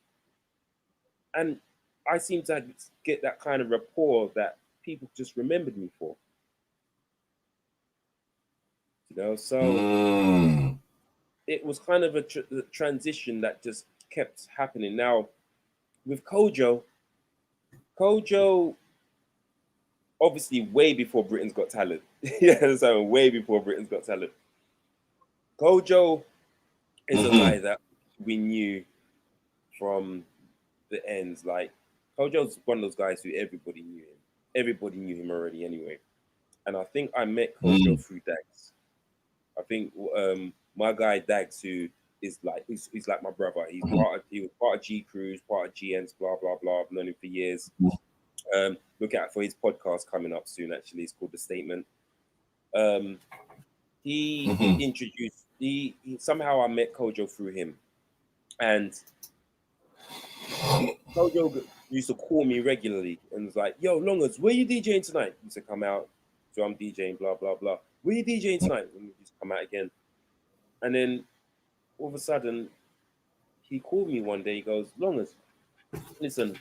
And I seem to get that kind of rapport that people just remembered me for. You know, so it was kind of a transition that just kept happening. Now, with Kojo, obviously way before Britain's Got Talent. Yeah, so way before Britain's Got Talent. Kojo is a guy that we knew from the ends. Like, Kojo's one of those guys who everybody knew him. Everybody knew him already anyway. And I think I met Kojo through Dags. I think my guy Dags, who is like he's like my brother. He was part of G Cruise, part of GN's, blah blah blah. I've known him for years. Look out for his podcast coming up soon. Actually, it's called The Statement. He introduced. He somehow I met Kojo through him, and Kojo used to call me regularly and was like, "Yo, Longers, where you DJing tonight?" He used to come out, so I'm DJing, blah blah blah. Where you DJing tonight? And he just come out again, and then all of a sudden, he called me one day. He goes, "Longers, listen,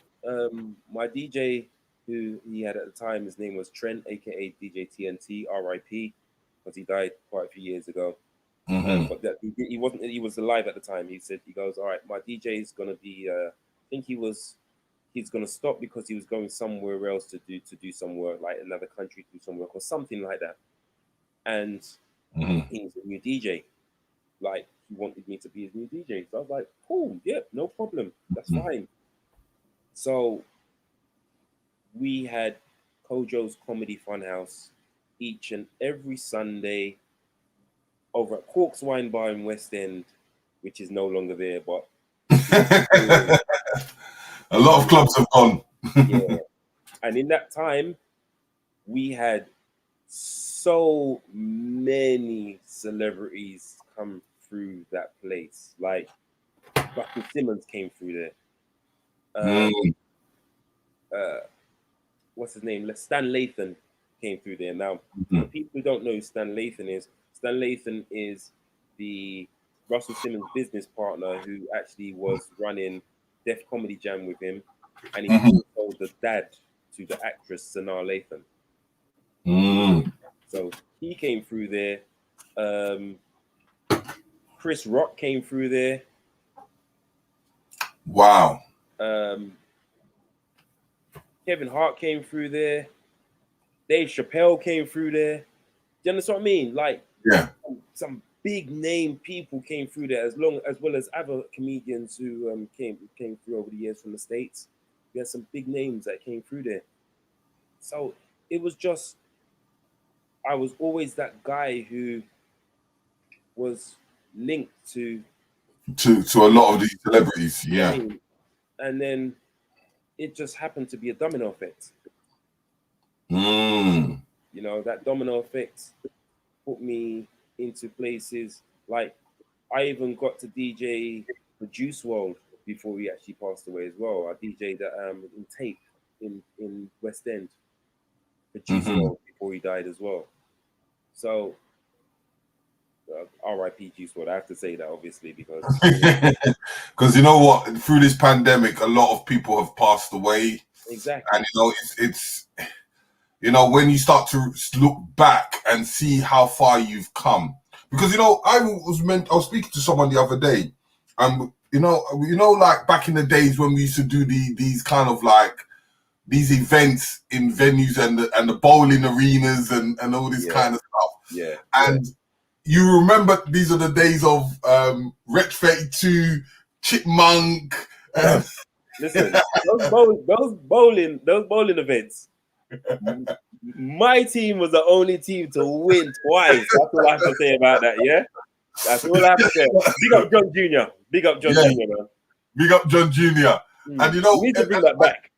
my DJ who he had at the time, his name was Trent, aka DJ TNT, RIP, because he died quite a few years ago. But that he wasn't. He was alive at the time. He said, he goes, all right, my DJ is gonna be. I think he's gonna stop because he was going somewhere else to do some work, like another country to do some work or something like that. And he's a new DJ. Like, he wanted me to be his new DJ. So I was like, cool, yeah, no problem, that's fine. So we had Kojo's Comedy Funhouse each and every Sunday over at Cork's Wine Bar in West End, which is no longer there, but a lot of clubs have gone. Yeah. And in that time, we had so many celebrities come through that place. Like, Russell Simmons came through there. What's his name? Stan Lathan came through there. Now, for people who don't know who Stan Lathan is the Russell Simmons' business partner who actually was running Def Comedy Jam with him, and he's also the dad to the actress Sanaa Lathan. So he came through there. Chris Rock came through there. Wow. Kevin Hart came through there. Dave Chappelle came through there. Do you understand what I mean? Like, yeah, some big name people came through there, as well as other comedians who came through over the years from the States. We had some big names that came through there. So it was just, I was always that guy who was linked to a lot of these celebrities. you know what Yeah. I mean? And then it just happened to be a domino effect. Mm. You know, that domino effect put me into places like I even got to DJ the Juice World before he actually passed away as well. I DJ'd in Tape in West End, the Juice World before he died as well. So R.I.P. Juice World. I have to say that obviously because you know what, through this pandemic, a lot of people have passed away. Exactly. And you know, it's you know, when you start to look back and see how far you've come, because you know, I was speaking to someone the other day, and you know, like back in the days when we used to do these kind of like these events in venues and the bowling arenas and all this kind of stuff. Yeah. And you remember these are the days of Rec 32, Chipmunk. Listen, those bowling events. My team was the only team to win twice. That's all I have to say about that. Yeah, that's all I have to say. Big up John Jr. Big up John Jr. Man. Big up John Jr. And you know, we need to bring that back.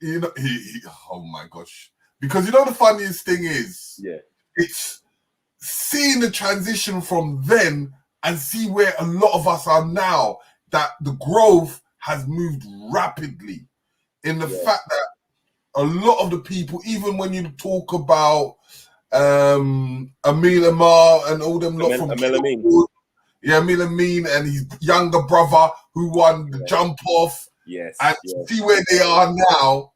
You know, he oh my gosh, because you know the funniest thing is, it's seeing the transition from then and see where a lot of us are now. That the growth has moved rapidly in the fact that a lot of the people, even when you talk about Emil Amar and all them lot from Kilwood, Emil Amin and his younger brother who won the jump off, and see where they are now.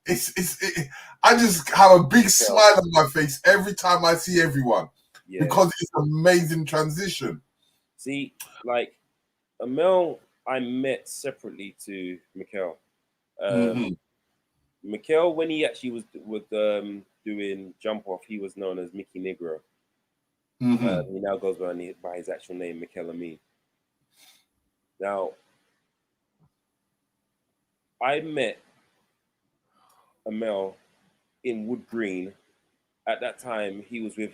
I just have a big smile on my face every time I see everyone because it's an amazing transition. See, like Amel, I met separately to Mikel. Mikel, when he actually was doing jump off, he was known as Mickey Negro. He now goes by his actual name, Mikel Amin. Now, I met Amel in Wood Green. At that time, he was with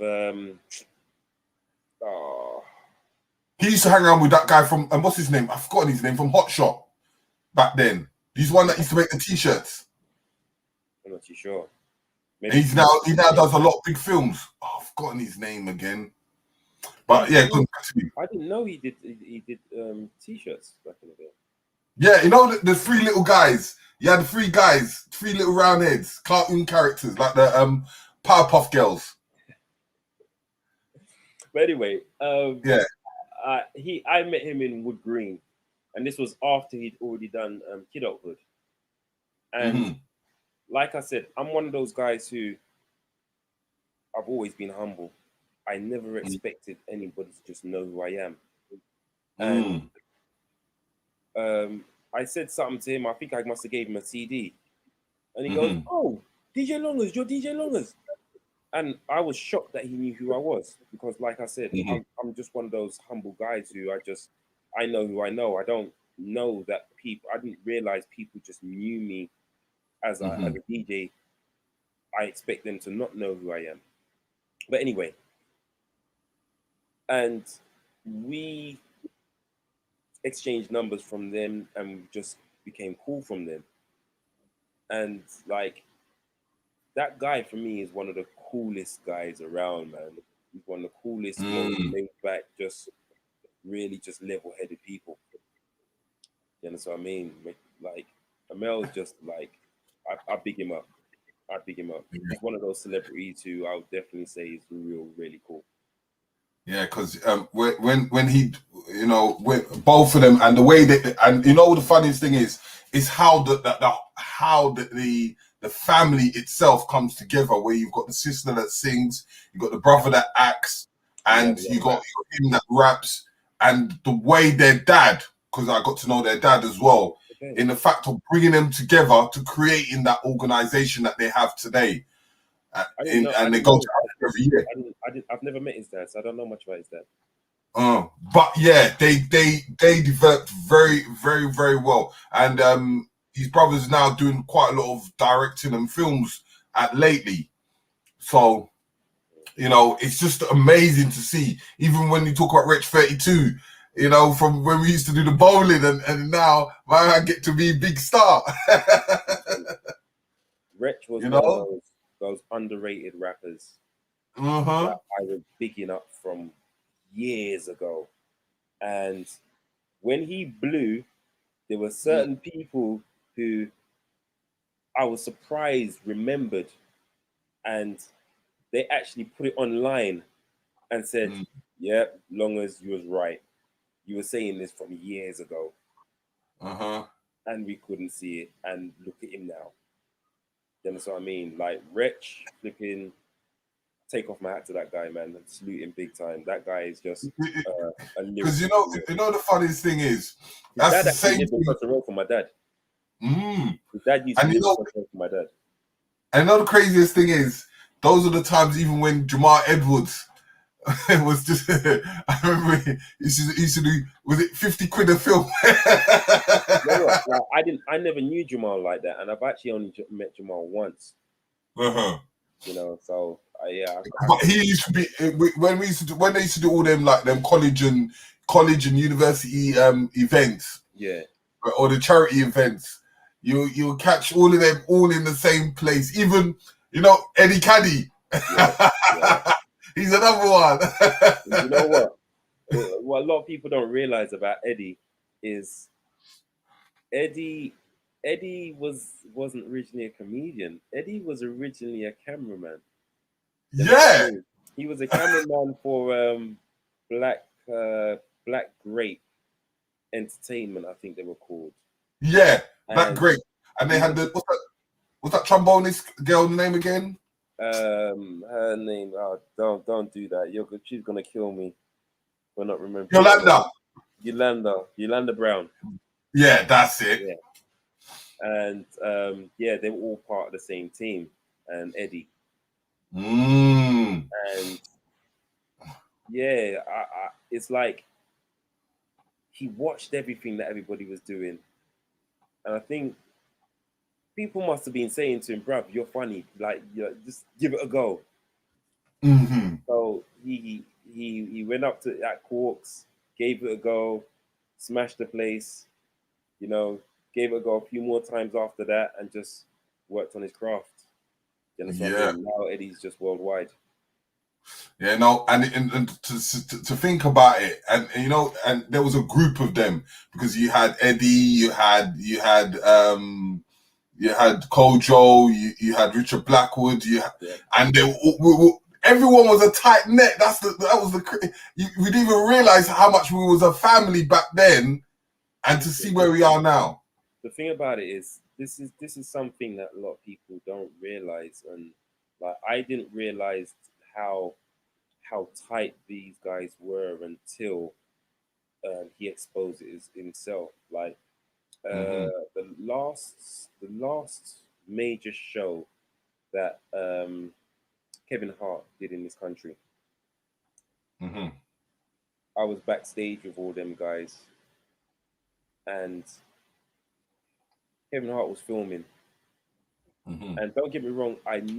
he used to hang around with that guy from what's his name? I've forgotten his name, from Hot Shot back then. He's one that used to make the t-shirts. I'm not too sure. Maybe he now does a lot of big films. Oh, I've forgotten his name again. But yeah, I didn't know he did t-shirts back in the day. Yeah, you know the three little guys. Yeah, the three guys, three little round heads, cartoon characters like the Powerpuff Girls. But anyway, I met him in Wood Green, and this was after he'd already done Kidulthood. And like I said, I'm one of those guys who I've always been humble. I never expected anybody to just know who I am. And I said something to him. I think I must have gave him a CD. And he goes, "Oh, DJ Longers, you're DJ Longers." And I was shocked that he knew who I was. Because like I said, I'm just one of those humble guys who I know who I know. I don't know that people, I didn't realize people just knew me as a DJ. I expect them to not know who I am. But anyway, and we exchanged numbers from them and we just became cool from them. And like, that guy for me is one of the coolest guys around, man. He's one of the coolest, most laid back, just really just level-headed people. You know what I mean? Like, Amel's just like, I big him up. I big him up. He's one of those celebrities who I would definitely say is really cool. Yeah, because when he, you know, when both of them, and the way that, and you know, the funniest thing is how the family itself comes together. Where you've got the sister that sings, you got the brother that acts, and you got him that raps, and the way their dad, because I got to know their dad as well, in the fact of bringing them together to creating that organization that they have today. And they go to Africa every year. I've never met his dad, so I don't know much about his dad. But yeah, they developed very well, and his brother's now doing quite a lot of directing and films at lately. So, you know, it's just amazing to see. Even when you talk about Rich 32, you know, from when we used to do the bowling and now I get to be big star. Wretch was You one of know? those underrated rappers Uh-huh. that I was bigging up from years ago. And when he blew, there were certain people who I was surprised remembered, and they actually put it online and said, "Yeah, long as you was right. You were saying this from years ago, Uh-huh. and we couldn't see it. And look at him now." You understand what I mean? Like Wretch, flipping, take off my hat to that guy, man. And salute him big time. That guy is just a Because lyrical. you know the funniest thing is His that's dad the actually same lived thing. across the road from my dad. Mm. His dad used to And you live know, across the road from my dad. and you know the craziest thing is those are the times even when Jamal Edwards was just I remember he used to do, was it 50 quid a film? You know what? Like, I never knew Jamal like that, and I've actually only met Jamal once. Uh-huh. You know, so yeah. But he used to be when they used to do all them like them college and university events, Yeah. or the charity events. You'll catch all of them all in the same place. Even, you know, Eddie Caddy. Yeah. He's another one. You know what? What a lot of people don't realize about Eddie is Eddie wasn't originally a comedian. Eddie was originally a cameraman. You know what I Yeah. mean? He was a cameraman for Black Grape Entertainment, I think they were called. Yeah. That And great. And they he had was, what's that trombonist girl name again? her name. Oh, don't do that. She's gonna kill me for not remembering. Yolanda. Yolanda Brown. Yeah, that's it. Yeah. And yeah, they were all part of the same team. And Eddie. Mm. And yeah, it's like he watched everything that everybody was doing, and I think people must have been saying to him, "Bruv, you're funny. Like, just give it a go." Mm-hmm. So he went up to at Quarks, gave it a go, smashed the place. You know, gave it a go a few more times after that, and just worked on his craft. You understand what I Yeah. mean? Now Eddie's just worldwide. Yeah, no, and to think about it, and you know, and there was a group of them because you had Eddie, you had Kojo, you had Richard Blackwood, and they everyone was a tight net. We didn't even realize how much we was a family back then, and to see where we are now. The thing about it is, this is something that a lot of people don't realize, and like I didn't realize how tight these guys were until he exposed it himself. Like the last major show that Kevin Hart did in this country, Mm-hmm. I was backstage with all them guys, and Kevin Hart was filming. Mm-hmm. And don't get me wrong, I'd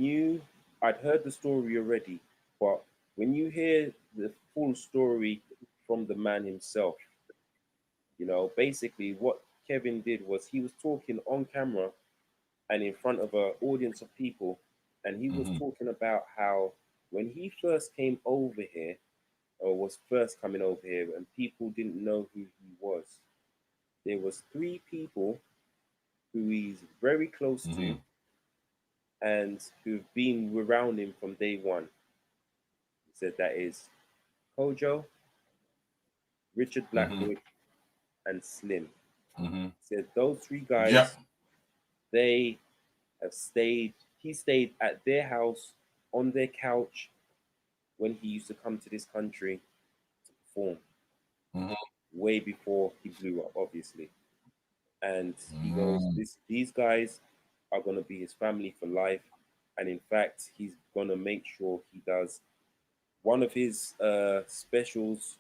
heard the story already, but when you hear the full story from the man himself, you know, basically what Kevin did was he was talking on camera and in front of an audience of people, and he was talking about how when he first came over here, or was first coming over here, and people didn't know who he was, there was three people who he's very close to and who've been around him from day one. He said that is Kojo, Richard Blackwood, and Slim. Mm-hmm. He said those three guys, Yep. they have stayed. He stayed at their house on their couch when he used to come to this country to perform. Way before he blew up, obviously. And he goes, these guys are gonna be his family for life. And in fact, he's gonna make sure he does one of his specials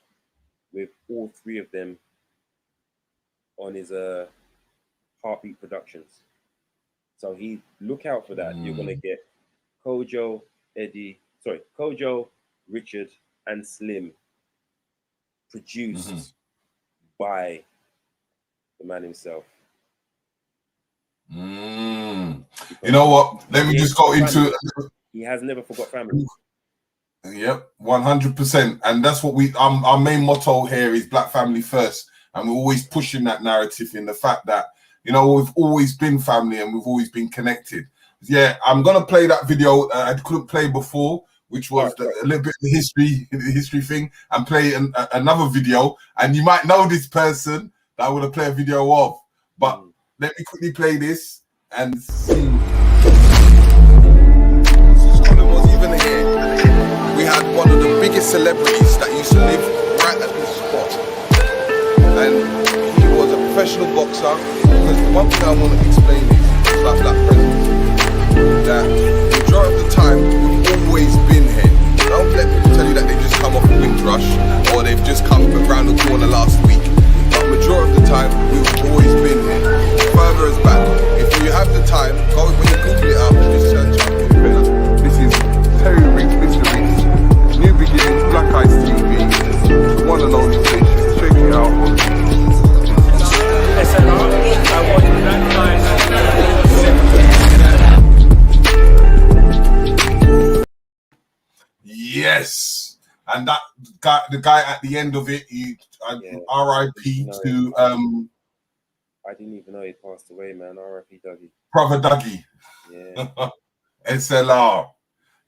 with all three of them on his Heartbeat Productions. So he look out for that. You're gonna get Kojo, Richard, and Slim. Produced by the man himself. You know what? Let me just go into. He has never forgot family. Yep, 100%, and that's what our main motto here is Black family first, and we're always pushing that narrative in the fact that, you know, we've always been family and we've always been connected. Yeah, I'm gonna play that video I couldn't play before, which was a little bit of the history thing, and play another video, and you might know this person that I would have played a video of, but let me quickly play this and see. Colin was even here. We had one of the biggest celebrities that used to live right at this spot, and he was a professional boxer. Because the one thing I want to explain is about Black presence, that the majority of the time we've always been here. Don't let people tell you that they've just come off a Windrush or they've just come around the corner last week. But majority of the time we've always been here. Further as back. If you have the time, go when you Google it up, just search up. This is Terry Riggs, Mr. Riggs. New beginnings, Black Eyes TV, the one and only station. Check it out. Yes, and that guy, the guy at the end of it, R.I.P. to I didn't even know he passed away, man. R.I.P. Dougie. Brother Dougie. Yeah. SLR.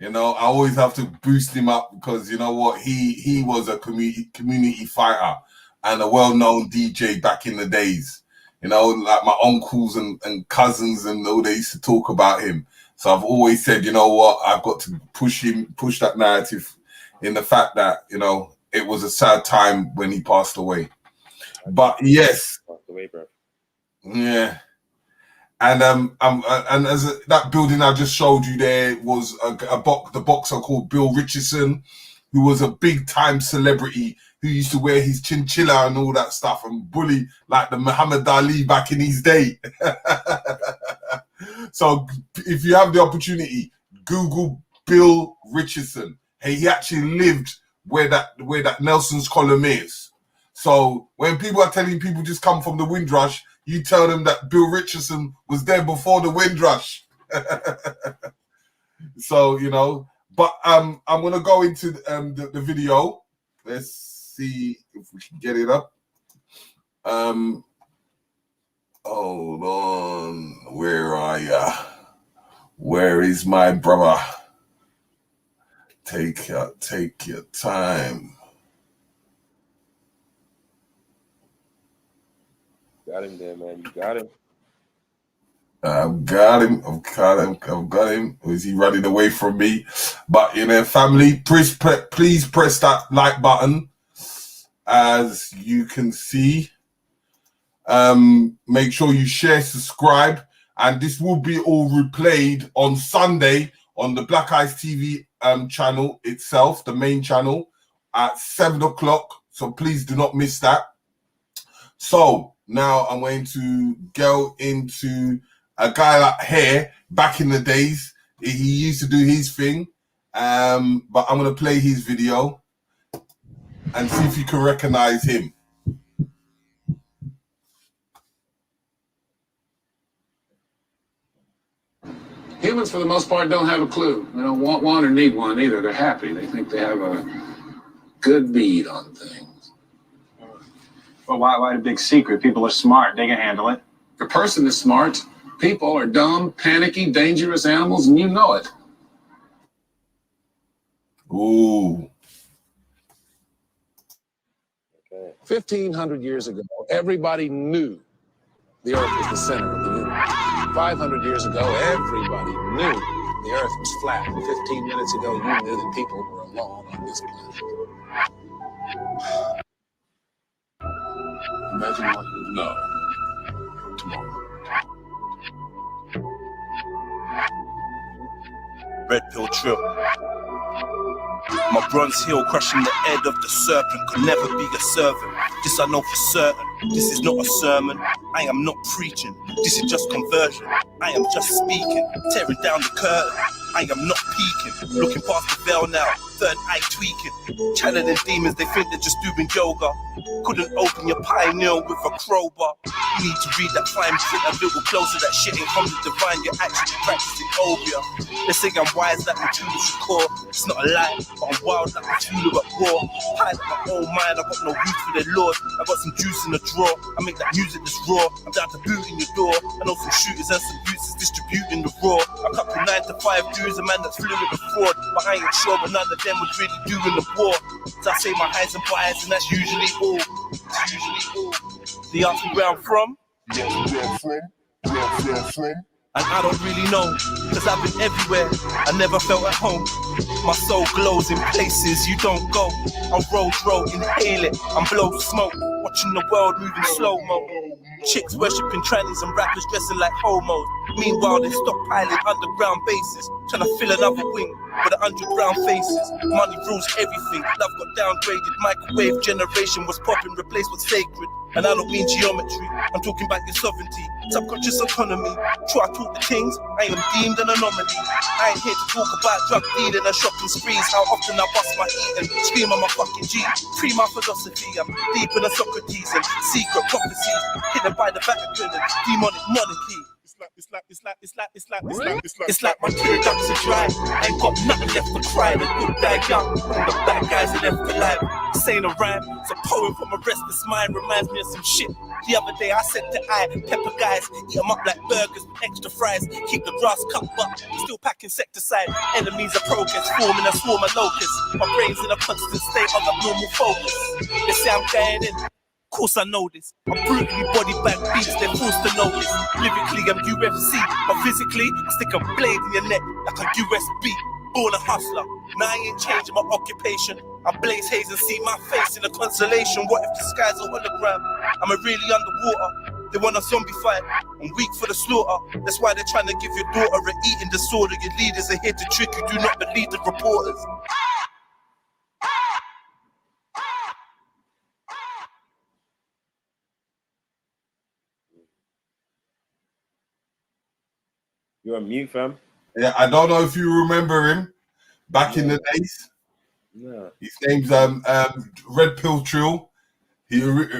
You know, I always have to boost him up because, you know what, he was a community fighter and a well-known DJ back in the days. You know, like my uncles and cousins and all, they used to talk about him. So I've always said, you know what, I've got to push that narrative in the fact that, you know, it was a sad time when he passed away. But yes. Passed away, bro. Yeah. And as that building I just showed you there was the boxer called Bill Richardson, who was a big time celebrity who used to wear his chinchilla and all that stuff and bully like the Muhammad Ali back in his day. So if you have the opportunity, Google Bill Richardson. Hey, he actually lived where that Nelson's column is. So when people are telling people just come from the Windrush, you tell them that Bill Richardson was there before the Windrush. So, you know, but I'm going to go into the video. Let's see if we can get it up. Hold on. Where are ya? Where is my brother? Take your time. Got him there, man. You got him. I've got him. Is he running away from me? But, you know, family, please press that like button. As you can see, make sure you share, subscribe, and this will be all replayed on Sunday on the Black Eyes TV channel itself, the main channel, at 7 o'clock. So please do not miss that. So now I'm going to go into a guy like Hair. Back in the days, he used to do his thing, but I'm going to play his video and see if you can recognize him. Humans, for the most part, don't have a clue. They don't want one or need one either. They're happy. They think they have a good bead on things. Well, why the big secret? People are smart. They can handle it. The person is smart. People are dumb, panicky, dangerous animals, and you know it. Ooh. 1,500 years ago, everybody knew the Earth was the center of the universe. 500 years ago, everybody knew the Earth was flat. 15 minutes ago, you knew that people were alone on this planet. Imagine what you know tomorrow. Red pill trip. My bronze heel crushing the head of the serpent could never be a servant. This I know for certain. This is not a sermon. I am not preaching. This is just conversion. I am just speaking, tearing down the curtain. I am not peeking. Looking past the veil now, third eye tweaking. Channeling demons, they think they're just doing yoga. Couldn't open your pineal with a crowbar. You need to read that fine print a little closer. That shit ain't from the divine, you're actually practicing obia. They say I'm wise like Matilda Shakur. It's not a lie, but I'm wild like Matilda at war. High like my own mind, I got no use for their lord. I got some juice in the drawer, I make that music that's raw. I'm down to boot in your door. I know some shooters and some youths is distributing the raw. A couple 9 to 5 dudes, a man that's fluid with fraud. But I ain't sure but none of them was really doing the war. So I say my highs and buys, and that's usually all. It's usually all. They ask me where I'm from. And I don't really know, cause I've been everywhere, I never felt at home. My soul glows in places you don't go. I'm roll, inhale it, I'm blow smoke. Watching the world moving slow-mo. Chicks worshipping trannies and rappers dressing like homos. Meanwhile they stockpiling underground bases, trying to fill another wing with 100 brown faces. Money rules everything, love got downgraded. Microwave generation was popping, replaced with sacred. And I don't mean geometry, I'm talking about your sovereignty, subconscious autonomy. True, I talk the things, I am deemed an anomaly. I ain't here to talk about drug dealing and shopping sprees. How often I bust my eating, scream on my fucking G. Free my philosophy, I'm deep in the Socrates and secret prophecies, hidden by the Vatican and demonic monarchy. It's like my teardrops are dry. I ain't got nothing left to cry. The good die young, all the bad guys are left alive. This ain't a rhyme, it's a poem from a restless mind. Reminds me of some shit. The other day I said to pepper guys, eat them up like burgers with extra fries. Keep the grass cut but still pack insecticide. Enemies of progress, forming a swarm of locusts. My brain's in a constant state of abnormal focus. They say I'm going in. Of course I know this. I'm brutally body bag beats, they're forced to know this. Lyrically I'm UFC, but physically I stick a blade in your neck like a USB. Born a hustler, now I ain't changing my occupation. I blaze haze and see my face in a constellation. What if the sky's a hologram? Am I really underwater? They want a zombie fight, I'm weak for the slaughter. That's why they're trying to give your daughter an eating disorder. Your leaders are here to trick you, do not believe the reporters. You're on mute, fam. Yeah, I don't know if you remember him back in the days. No. His name's Red Pill Trill.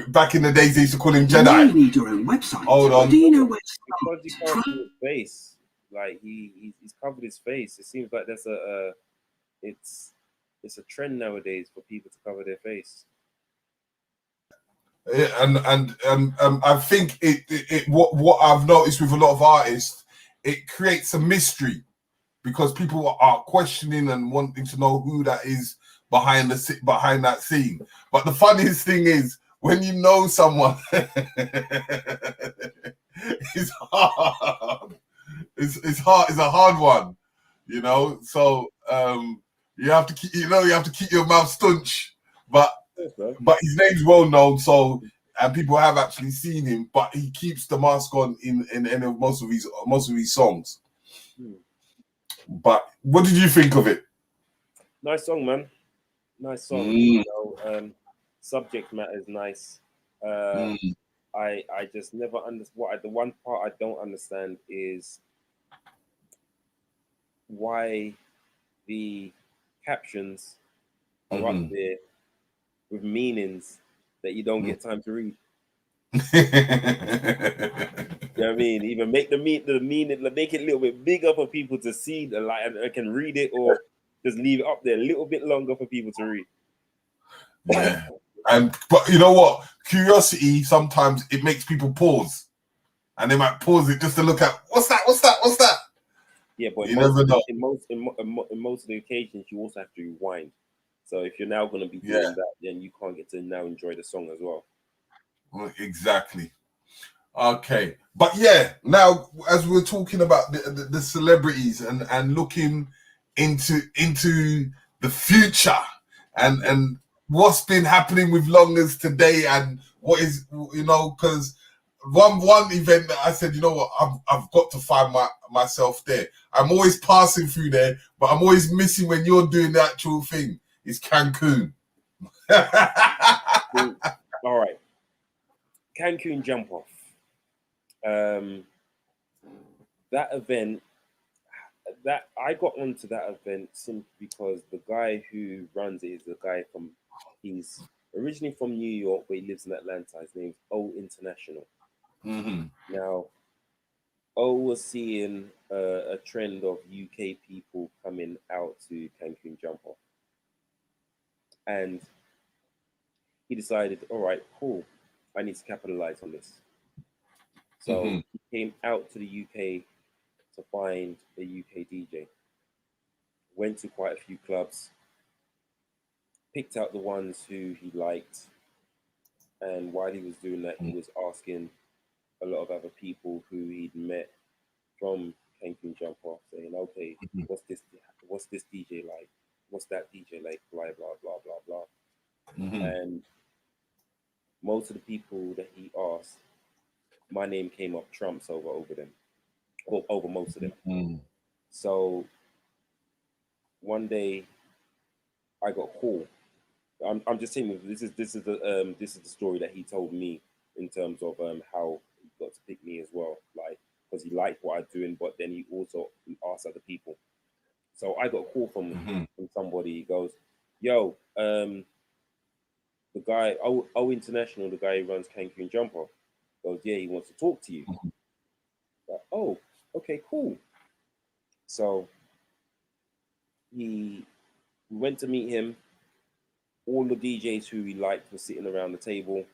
Back in the days they used to call him Jedi. You need your own website. Hold on. Do you know where? Because he can't see his face. Like he's covered his face. It seems like there's it's a trend nowadays for people to cover their face. Yeah, and I think what I've noticed with a lot of artists, it creates a mystery because people are questioning and wanting to know who that is behind that scene. But the funniest thing is when you know someone, it's hard. It's hard. It's a hard one, you know. So you have to keep your mouth staunch. But his name's well known, so and people have actually seen him. But he keeps the mask on in most of his songs. But what did you think of it? Nice song, man. Nice song. You know, subject matter is nice. I just never understand. The one part I don't understand is why the captions are up there with meanings that you don't get time to read. You know what I mean? Even make the meaning, make it a little bit bigger for people to see the light and can read it, or just leave it up there a little bit longer for people to read. Yeah. But you know what? Curiosity sometimes it makes people pause. And they might pause it just to look at what's that? Yeah, but you never know. In most of the occasions you also have to rewind. So if you're now going to be doing that, then you can't get to now enjoy the song as well. Exactly. Okay, but yeah, now as we're talking about the celebrities and looking into the future and what's been happening with Longers today and what is, you know, because one event that I said, you know what, I've got to find myself there. I'm always passing through there, but I'm always missing when you're doing the actual thing. It's Cancun. All right. Cancun jump off. That event, that I got onto that event simply because the guy who runs it is a guy he's originally from New York, but he lives in Atlanta. His name's O International. Now, O was seeing a trend of UK people coming out to Cancun Jump Off. And he decided, all right, cool, I need to capitalize on this. So he came out to the UK to find a UK DJ. Went to quite a few clubs, picked out the ones who he liked. And while he was doing that, he was asking a lot of other people who he'd met from Cancun Jump Off, saying, okay, what's this DJ like? What's that DJ like? Blah, blah, blah, blah, blah. And most of the people that he asked, my name came up trumps over them, or over most of them. So one day I got a call. I'm just saying this is the story that he told me in terms of how he got to pick me as well, like because he liked what I'm doing, but then he also asked other people. So I got a call from somebody. He goes, "Yo, the guy O International, the guy who runs Cancun Jump Off, goes, yeah, he wants to talk to you." Like, oh, okay, cool. So we went to meet him. All the DJs who he liked were sitting around the table,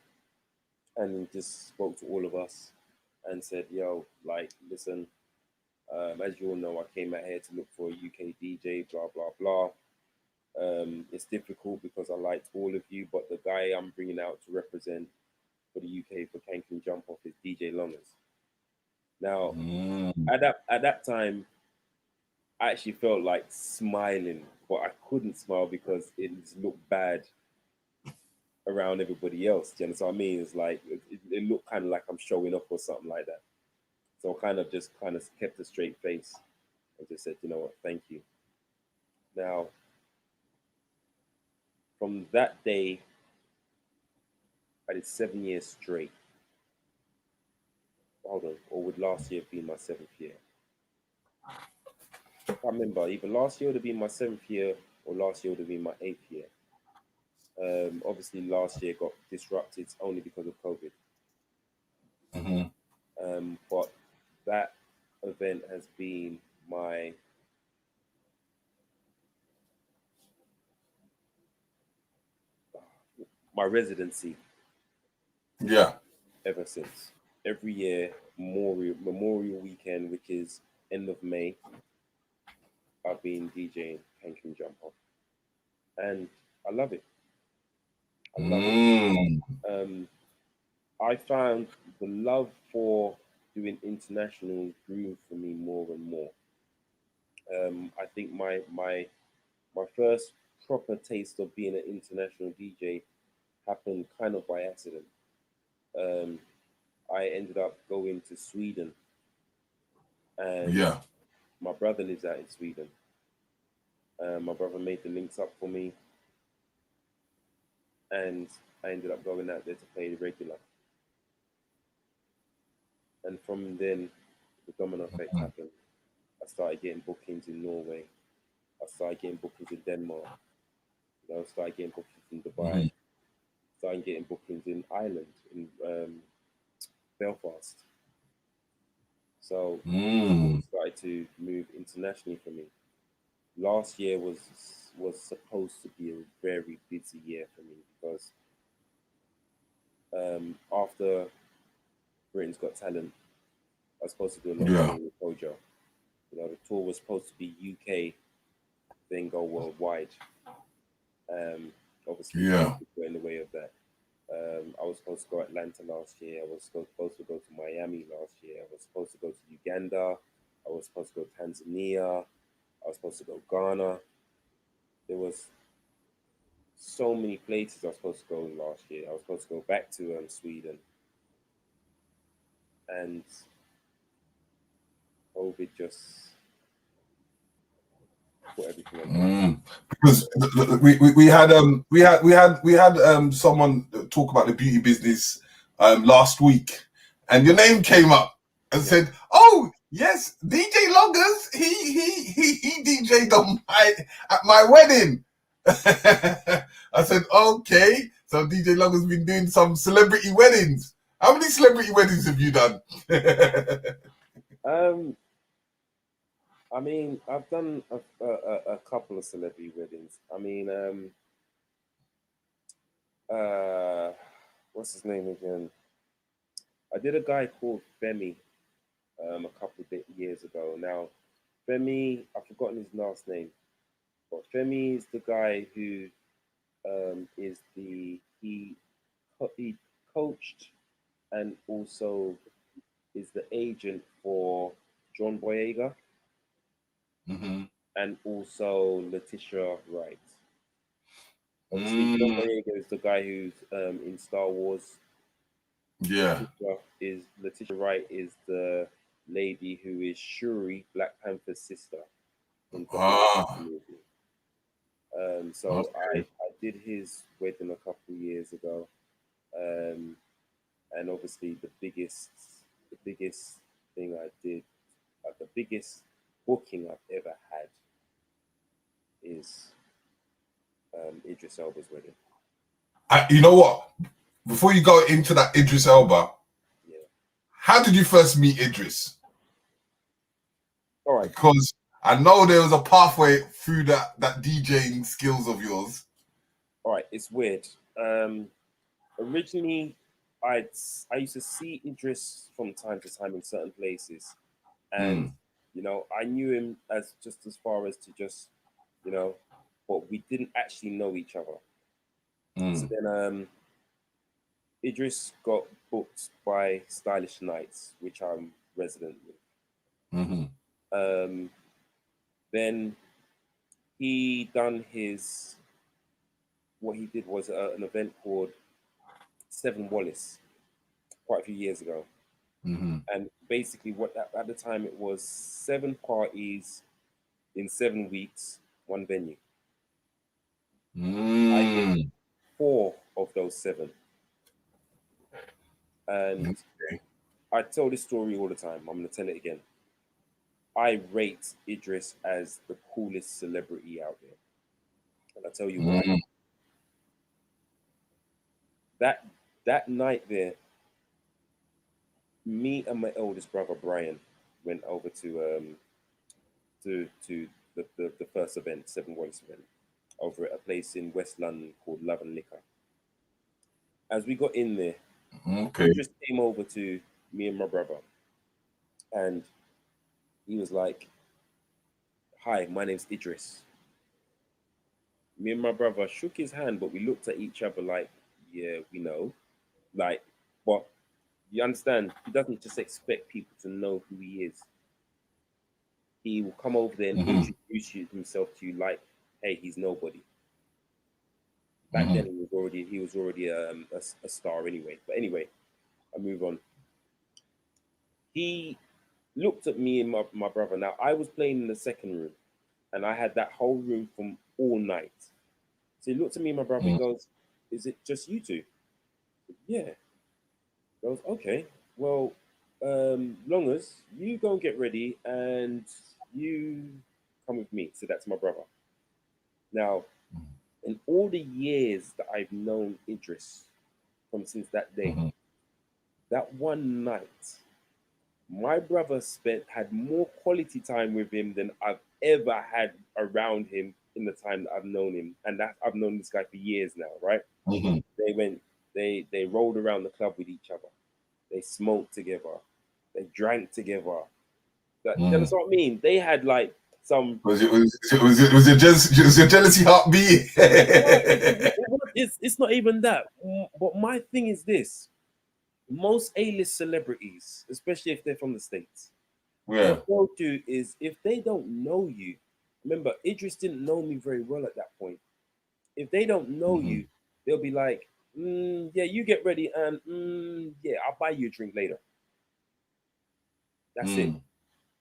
and he just spoke to all of us and said, yo, like, listen, as you all know, I came out here to look for a UK DJ, blah, blah, blah. It's difficult because I liked all of you, but the guy I'm bringing out to represent for the UK for Cancun Jump Off is DJ Longers. Now, at that time, I actually felt like smiling, but I couldn't smile because it looked bad around everybody else. Do you understand what I mean? It's like it looked kind of like I'm showing off or something like that. So I kind of kept a straight face and just said, you know what, thank you. Now, from that day, I did 7 years straight. Hold on, or would last year be my 7th year? I can't remember. Either last year would have been my 7th year, or last year would have been my 8th year. Obviously, last year got disrupted only because of COVID. But that event has been my residency. Yeah. Ever since. Every year, Memorial Weekend, which is end of May, I've been DJing Cancun Jump Off, and I love it. I love it. I found the love for doing international grew for me more and more. I think my first proper taste of being an international DJ happened kind of by accident. I ended up going to Sweden, and my brother lives out in Sweden. My brother made the links up for me, and I ended up going out there to play the regular. And from then, the domino effect happened. I started getting bookings in Norway. I started getting bookings in Denmark. I started getting bookings in Dubai. Started getting bookings in Ireland, in Belfast. So it started to move internationally for me. Last year was supposed to be a very busy year for me because after Britain's Got Talent, I was supposed to do a lot with Kojo. You know, the tour was supposed to be UK, then go worldwide. Obviously, got in the way of that. I was supposed to go to Atlanta last year. I was supposed to go to Miami last year. I was supposed to go to Uganda. I was supposed to go to Tanzania. I was supposed to go Ghana. There was so many places I was supposed to go last year. I was supposed to go back to Sweden. And COVID just put everything on. Because we had someone talk about the beauty business last week, and your name came up and said, "Oh yes, DJ Loggers, he DJ'd at my wedding. I said, okay. So DJ Long has been doing some celebrity weddings. How many celebrity weddings have you done? I mean, I've done a couple of celebrity weddings. I mean, what's his name again? I did a guy called Femi a couple of years ago. Now, Femi, I've forgotten his last name, but Femi is the guy who he coached and also is the agent for John Boyega and also Letitia Wright. Obviously, John Boyega is the guy who's in Star Wars. Yeah. Letitia Wright is the lady who is Shuri, Black Panther's sister. In the movie. So I did his wedding a couple of years ago, and obviously the biggest thing I did, the biggest booking I've ever had is Idris Elba's wedding. You know what? Before you go into that Idris Elba, how did you first meet Idris? All right. Because I know there was a pathway through that DJing skills of yours. All right, it's weird. Originally, I used to see Idris from time to time in certain places, and you know, I knew him as far as to just, you know, but we didn't actually know each other. So then, Idris got booked by Stylish Nights, which I'm resident with. Then he done what he did was an event called Seven Wallace quite a few years ago. And basically at the time it was 7 parties in 7 weeks, 1 venue. I did 4 of those 7. And I tell this story all the time. I'm going to tell it again. I rate Idris as the coolest celebrity out there. And I'll tell you why. That night there, me and my eldest brother Brian went over to the first event, Seven Wallace event, over at a place in West London called Love and Liquor. As we got in there, Idris came over to me and my brother, and he was like, "Hi, my name's Idris." Me and my brother shook his hand, but we looked at each other like, "Yeah, we know." Like, but you understand, he doesn't just expect people to know who he is. He will come over there and introduce himself to you like, "Hey, he's nobody." Back then, he was already a star anyway. But anyway, I move on. He looked at me and my brother. Now, I was playing in the second room, and I had that whole room from all night. So he looked at me and my brother. He goes, "Is it just you two?" I said, "Yeah." He goes, "Okay, well, Longers, you go and get ready, and you come with me." So that's my brother. Now, in all the years that I've known Idris since that day, that one night, my brother had more quality time with him than I've ever had around him in the time that I've known him. And I've known this guy for years now, right? They rolled around the club with each other. They smoked together. They drank together. That's what I mean. They had like some. Was your jealousy heart beating? It's not even that. But my thing is this: most A-list celebrities, especially if they're from the States, what they'll do is if they don't know you. Remember, Idris didn't know me very well at that point. If they don't know you, they'll be like, "Yeah, you get ready, and yeah, I'll buy you a drink later." That's it.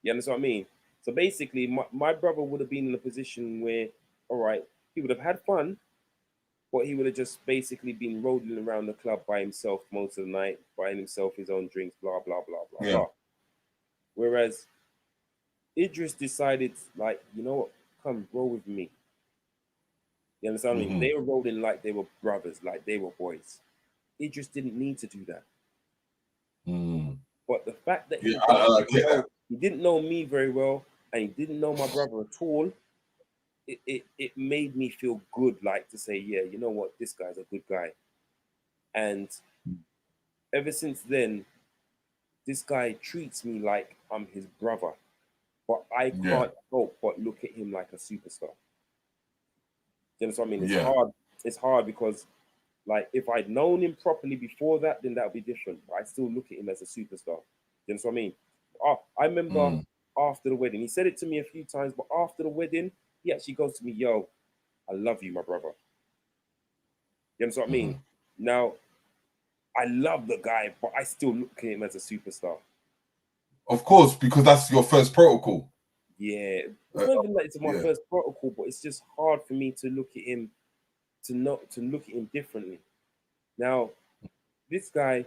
You understand what I mean? So basically, my brother would have been in a position where, all right, he would have had fun, but he would have just basically been rolling around the club by himself most of the night, buying himself his own drinks, blah, blah, blah, blah, blah. Whereas Idris decided, like, you know what, come roll with me. You understand what I mean? They were rolling like they were brothers, like they were boys. Idris didn't need to do that. But the fact that he didn't know me very well and he didn't know my brother at all, it made me feel good, like to say, yeah, you know what, this guy's a good guy. And ever since then, this guy treats me like I'm his brother. But I can't help but look at him like a superstar. You know what I mean? It's hard. It's hard because, like, if I'd known him properly before that, then that would be different. But I still look at him as a superstar. You know what I mean? I remember after the wedding, he said it to me a few times, but after the wedding, he actually goes to me, yo, I love you, my brother. You know what I mean? Now, I love the guy, but I still look at him as a superstar. Of course, because that's your first protocol. Yeah. It's not even like it's my first protocol, but it's just hard for me to look at him, to look at him differently. Now, this guy,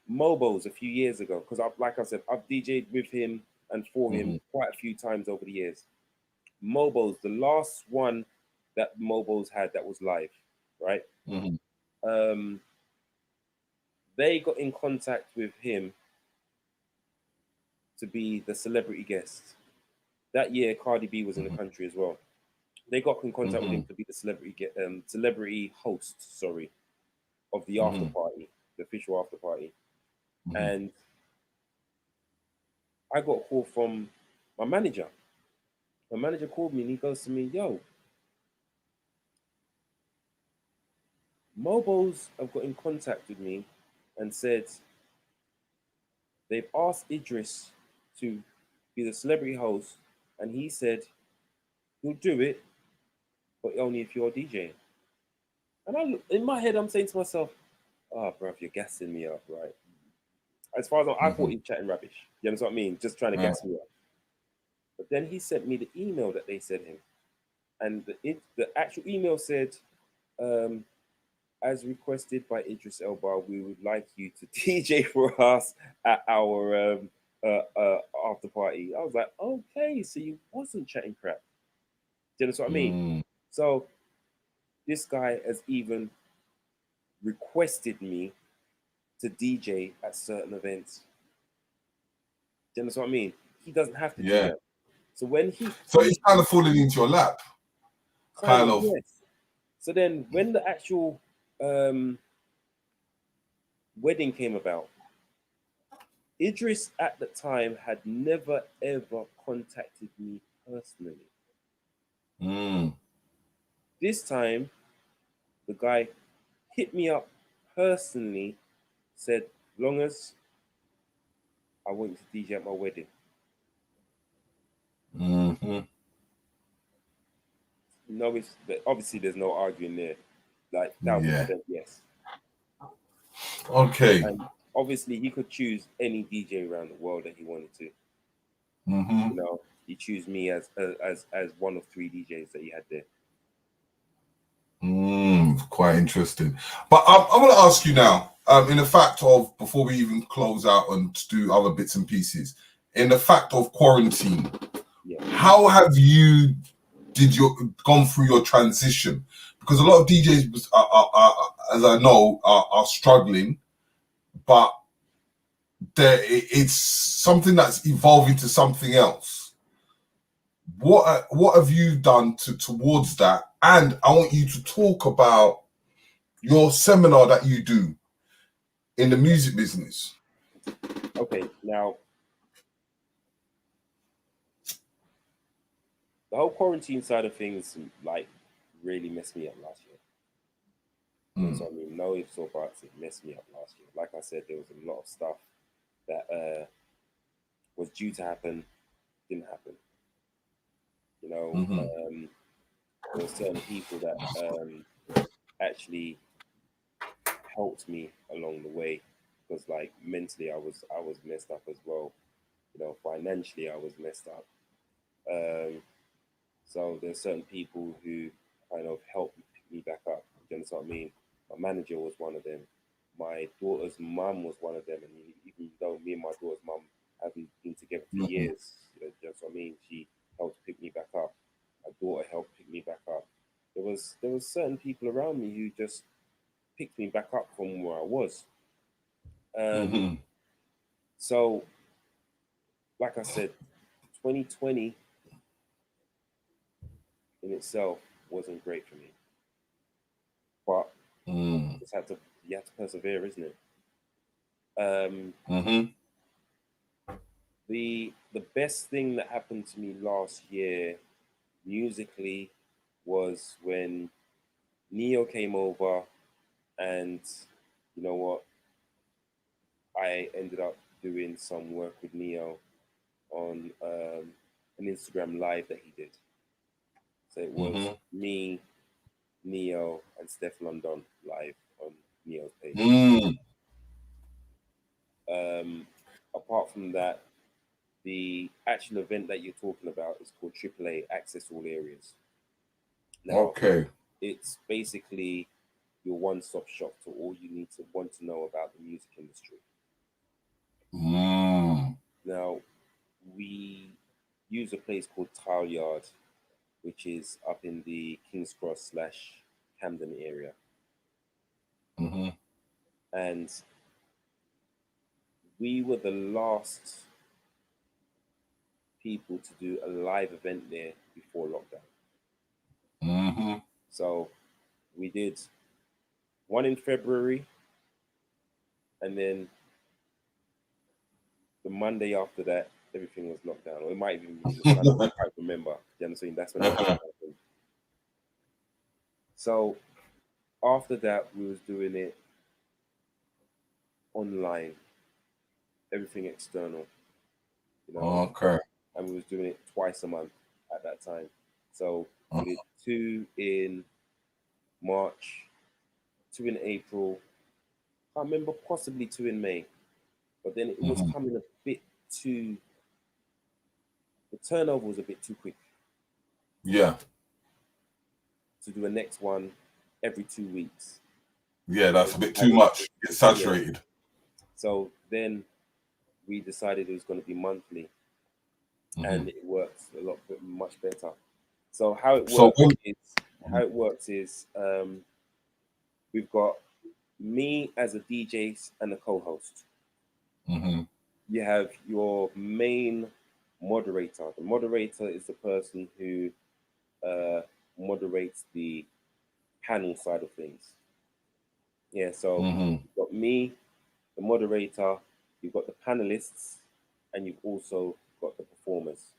Mobo's a few years ago, because like I said, I've DJ'd with him and for him quite a few times over the years. Mobo's the last one that Mobo's had that was live, right? They got in contact with him to be the celebrity guest. That year, Cardi B was in the country as well. They got in contact with him to be the celebrity host, of the after party, the official after party. And I got a call from my manager. My manager called me and he goes to me, yo, Mobo's have got in contact with me and said they've asked Idris to be the celebrity host, and he said he'll do it, but only if you're DJing. And in my head, I'm saying to myself, oh, bro, you're gassing me up, right? As far as I thought he was chatting rubbish. You know what I mean? Just trying to gas me up. But then he sent me the email that they sent him. And the actual email said, as requested by Idris Elba, we would like you to DJ for us at our after party. I was like, okay, so you wasn't chatting crap. Do you know what I mean? So this guy has even requested me to DJ at certain events. Do you know what I mean? He doesn't have to do that. So when so he's kind of falling into your lap. Kind of. Yes. So then when the actual wedding came about, Idris at the time had never ever contacted me personally. This time, the guy hit me up personally, said, Longers, I want you to DJ at my wedding. No, obviously there's no arguing there. Like, 1,000% yes. Okay. And obviously he could choose any DJ around the world that he wanted to. You know, he chose me as one of 3 DJs that he had there. Quite interesting. But I want to ask you now, in the fact of, before we even close out and do other bits and pieces, in the fact of quarantine, how have you gone through your transition? Because a lot of DJs, as I know, are struggling, but it's something that's evolving to something else. What have you done towards that? And I want you to talk about your seminar that you do in the music business. Okay, now the whole quarantine side of things, like, really messed me up last year. So I mean, no ifs or buts, it messed me up last year. Like I said, there was a lot of stuff that was due to happen, didn't happen. You know, there were certain people that actually helped me along the way, because, like, mentally I was messed up as well. You know, financially I was messed up. So there's certain people who kind of helped pick me back up. Do you understand what I mean? My manager was one of them. My daughter's mum was one of them. And even though me and my daughter's mum haven't been together for years, you know what I mean? She helped pick me back up. My daughter helped pick me back up. There was certain people around me who just picked me back up from where I was. So, like I said, 2020 in itself wasn't great for me, but you have to persevere, isn't it? The best thing that happened to me last year musically was when Neo came over, and you know what, I ended up doing some work with Neo on an Instagram live that he did. So it was me, Neo, and Steph London live on Neo's page. Apart from that, the actual event that you're talking about is called AAA Access All Areas. Now, it's basically your one-stop shop to all you need to want to know about the music industry. Now, we use a place called Tile Yard, which is up in the King's Cross / Camden area. And we were the last people to do a live event there before lockdown. So we did one in February, and then the Monday after that, everything was locked down. Or it might even be the Sunday, I can't remember. You understand? That's when it happened. So after that, we was doing it online, everything external, you know. And we was doing it twice a month at that time. So we did 2 in March, 2 in April. I remember possibly 2 in May, but then it was coming a bit too. The turnover was a bit too quick. To do a next one every 2 weeks. That's a bit too much. It's saturated. Yeah. So then we decided it was going to be monthly, and it works much better. So how it works is we've got me as a DJ and a co-host. You have your main moderator. The moderator is the person who moderates the panel side of things. Yeah, so you've got me, the moderator, you've got the panelists, and you've also got the performers.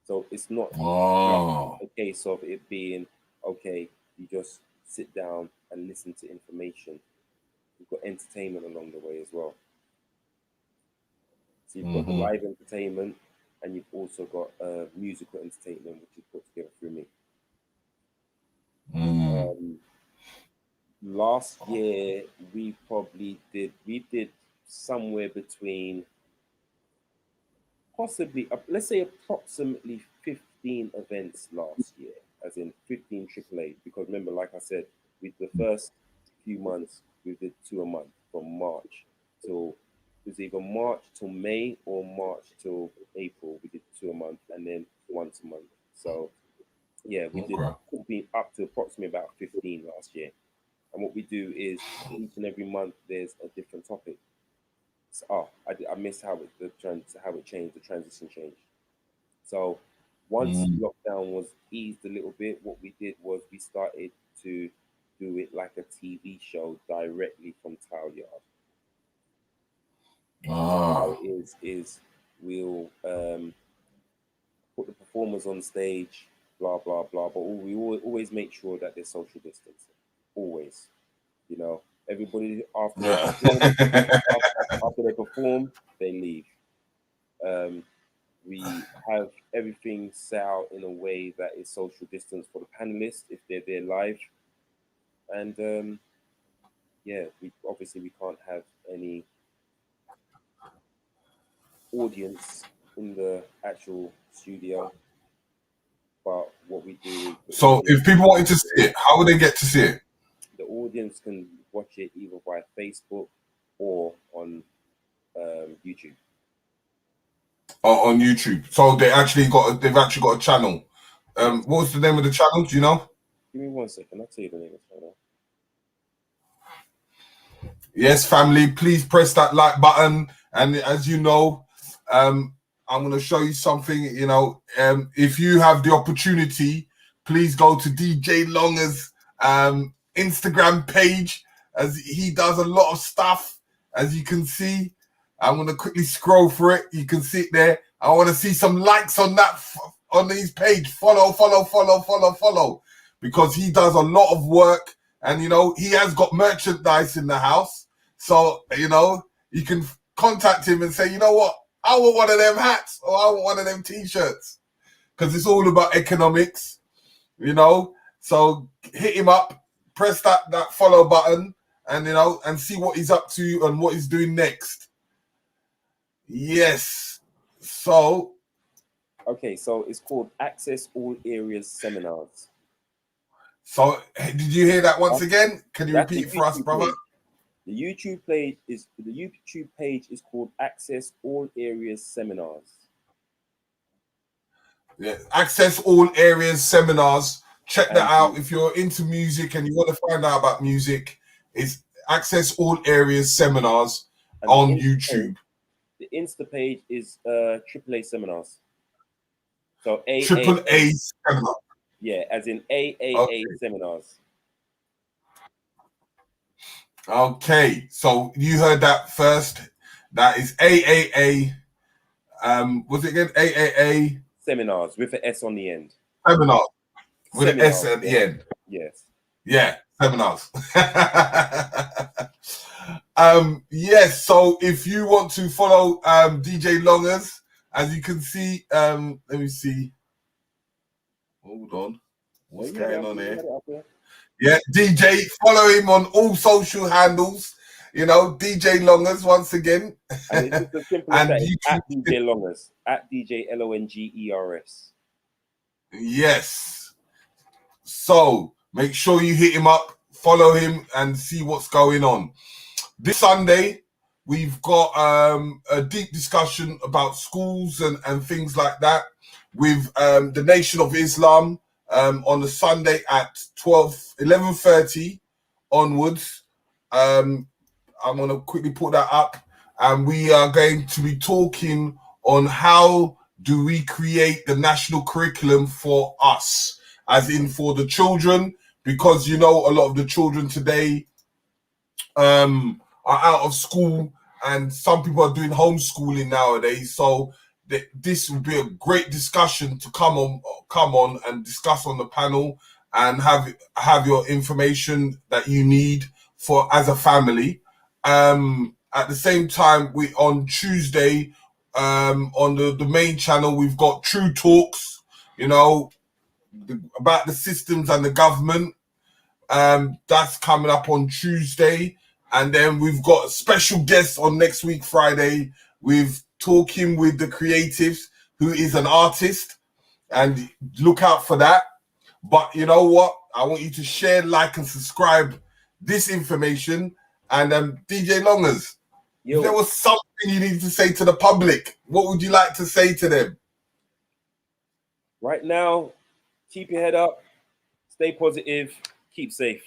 So it's not a case of it being, okay, you just sit down and listen to information. You've got entertainment along the way as well. So you've got the live entertainment, and you've also got musical entertainment, which is put together through me. Last year, we did somewhere between possibly, let's say approximately 15 events last year, as in 15 AAA, because remember, like I said, with the first few months, we did 2 a month from March till, it was either March till May or March till April, we did 2 a month, and then once a month. So yeah, we did be up to approximately about 15 last year. And what we do is each and every month there's a different topic. So, I missed how it changed, the transition changed. So once lockdown was eased a little bit, what we did was we started to do it like a TV show directly from Tile Yard. How it is we'll put the performers on stage, blah blah blah, but we always make sure that there's social distancing. Always, you know, everybody after they perform, they leave. We have everything set out in a way that is social distance for the panelists if they're there live, and we can't have any audience in the actual studio. But what we do is, so if people wanted to see it, how would they get to see it? The audience can watch it either via Facebook or on YouTube. on YouTube. So they've actually got a channel. What's the name of the channel? Do you know? Give me 1 second. I'll tell you the name of the channel. Yes, family, please press that like button. And as you know, I'm going to show you something. You know, if you have the opportunity, please go to DJ Longer's Instagram page, as he does a lot of stuff. As you can see, I'm going to quickly scroll through it. You can see it there. I want to see some likes on that, on his page. Follow, because he does a lot of work. And, you know, he has got merchandise in the house. So, you know, you can contact him and say, you know what? I want one of them hats, or I want one of them T-shirts. Because it's all about economics, you know. So hit him up, press that follow button, and, you know, and see what he's up to and what he's doing next. Yes. So. Okay, so it's called Access All Areas Seminars. So, did you hear that once again? Can you repeat it for us, brother? Page. The YouTube page is called Access All Areas Seminars. Yeah, Access All Areas Seminars. Check that out if you're into music and you want to find out about music. It's Access All Areas Seminars on YouTube. The Insta page is AAA Seminars. So AAA Seminars. Yeah, as in AAA Seminars. Okay, so you heard that first. That is AAA. Was it again? AAA Seminars with an S on the end. Seminars with an S at the end. Yes. Yeah, seminars. Yes. So if you want to follow DJ Longers, as you can see, let me see. Hold on. What's going on here? Yeah, DJ, follow him on all social handles. You know, DJ Longers once again. And it's just as simple as that. At DJ Longers. At DJ LONGERS. Yes. So make sure you hit him up, follow him, and see what's going on. This Sunday, we've got a deep discussion about schools and things like that with the Nation of Islam on the Sunday at 11:30 onwards. I'm going to quickly put that up, and we are going to be talking on how do we create the national curriculum for us, as in for the children, because, you know, a lot of the children today are out of school, and some people are doing homeschooling nowadays. So this would be a great discussion to come on and discuss on the panel and have your information that you need for as a family. At the same time, we on Tuesday on the main channel, we've got True Talks, you know, about the systems and the government. That's coming up on Tuesday. And then we've got special guests on next week, Friday, with Talking with the Creatives, who is an artist, and look out for that. But you know what? I want you to share, like, and subscribe this information. And DJ Longers, if there was something you needed to say to the public, what would you like to say to them? Right now, keep your head up, stay positive, keep safe.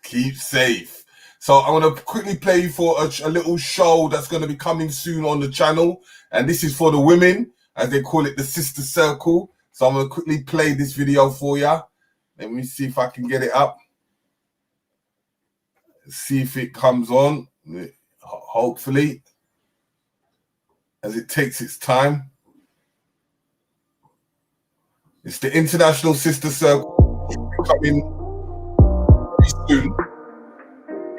Keep safe. So I want to quickly play you for a little show that's going to be coming soon on the channel. And this is for the women, as they call it, the Sister Circle. So I'm going to quickly play this video for you. Let me see if I can get it up. See if it comes on, hopefully, as it takes its time. It's the International Sister Circle coming very soon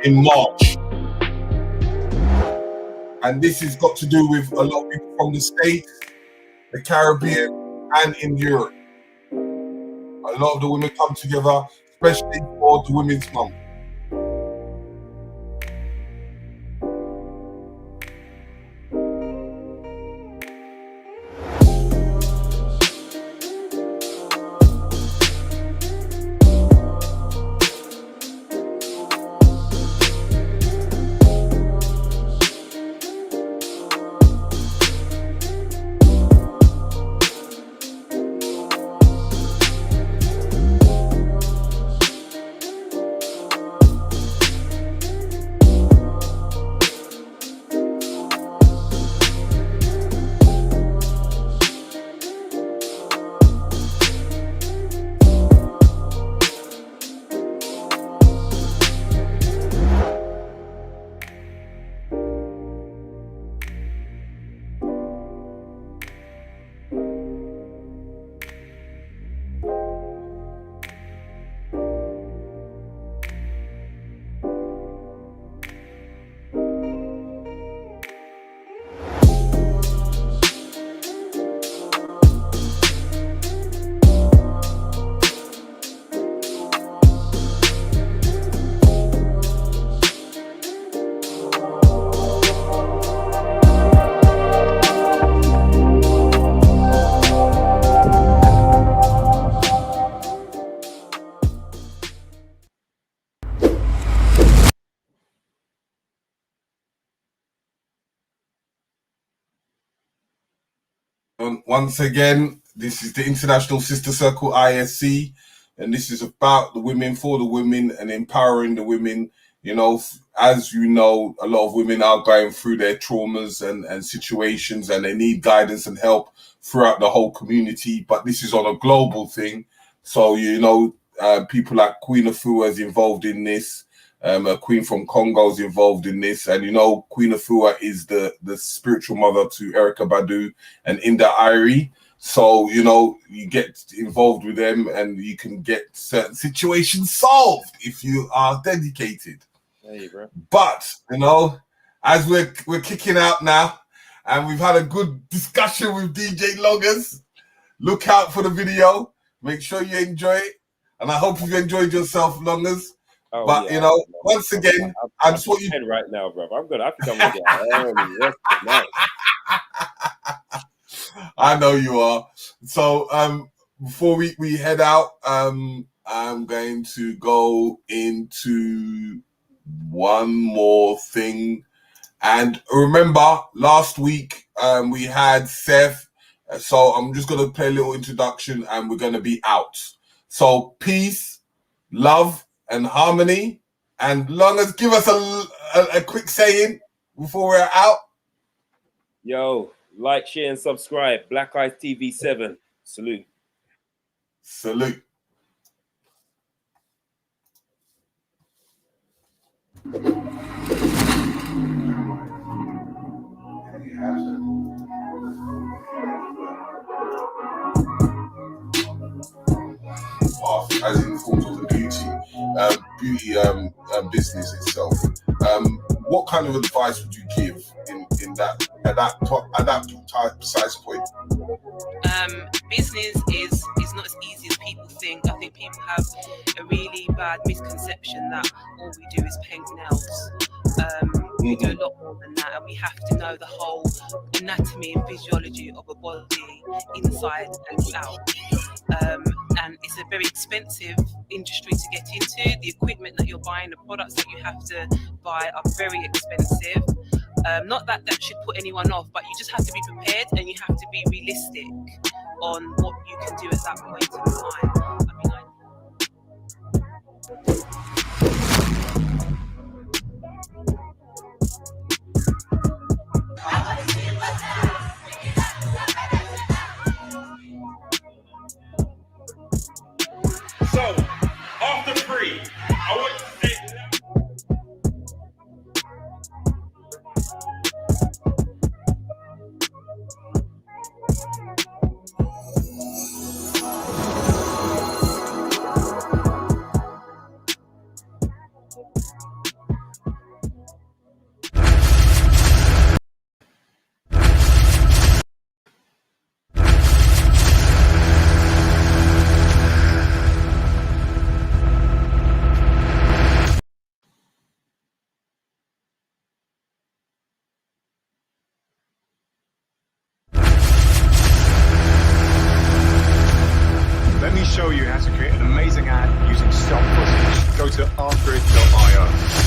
in March. And this has got to do with a lot of people from the States, the Caribbean, and in Europe. A lot of the women come together, especially for the Women's Month. Once again, this is the International Sister Circle ISC, and this is about the women, for the women, and empowering the women. You know, as you know, a lot of women are going through their traumas and situations, and they need guidance and help throughout the whole community. But this is on a global thing. So, you know, people like Queen Afua is involved in this. A queen from Congo is involved in this. And, you know, Queen Afua is the spiritual mother to Erykah Badu and Inda Irie. So, you know, you get involved with them and you can get certain situations solved if you are dedicated. Hey, bro. But, you know, as we're kicking out now and we've had a good discussion with DJ Loggers, look out for the video. Make sure you enjoy it. And I hope you've enjoyed yourself, Longers. Oh, but, yeah, you know, once again, I just want you... right now, bro. I think I'm going to get early rest tonight. I know you are. So before we head out, I'm going to go into one more thing. And remember, last week we had Seth. So I'm just going to play a little introduction and we're going to be out. So peace, love, and harmony. And Longers, give us a quick saying before we're out. Yo, like, share, and subscribe. Black Eyes TV 7. Salute. Salute. As in forms of the beauty business itself. What kind of advice would you give in that at that type size point? Business is not as easy as people think. I think people have a really bad misconception that all we do is paint nails. We do a lot more than that, and we have to know the whole anatomy and physiology of a body inside and out. And it's a very expensive industry to get into. The equipment that you're buying, the products that you have to buy are very expensive. Not that should put anyone off, but you just have to be prepared and you have to be realistic on what you can do at that point in time. So, after 3, I want to say... Show you how to create an amazing ad using stock footage. Go to artgrid.io.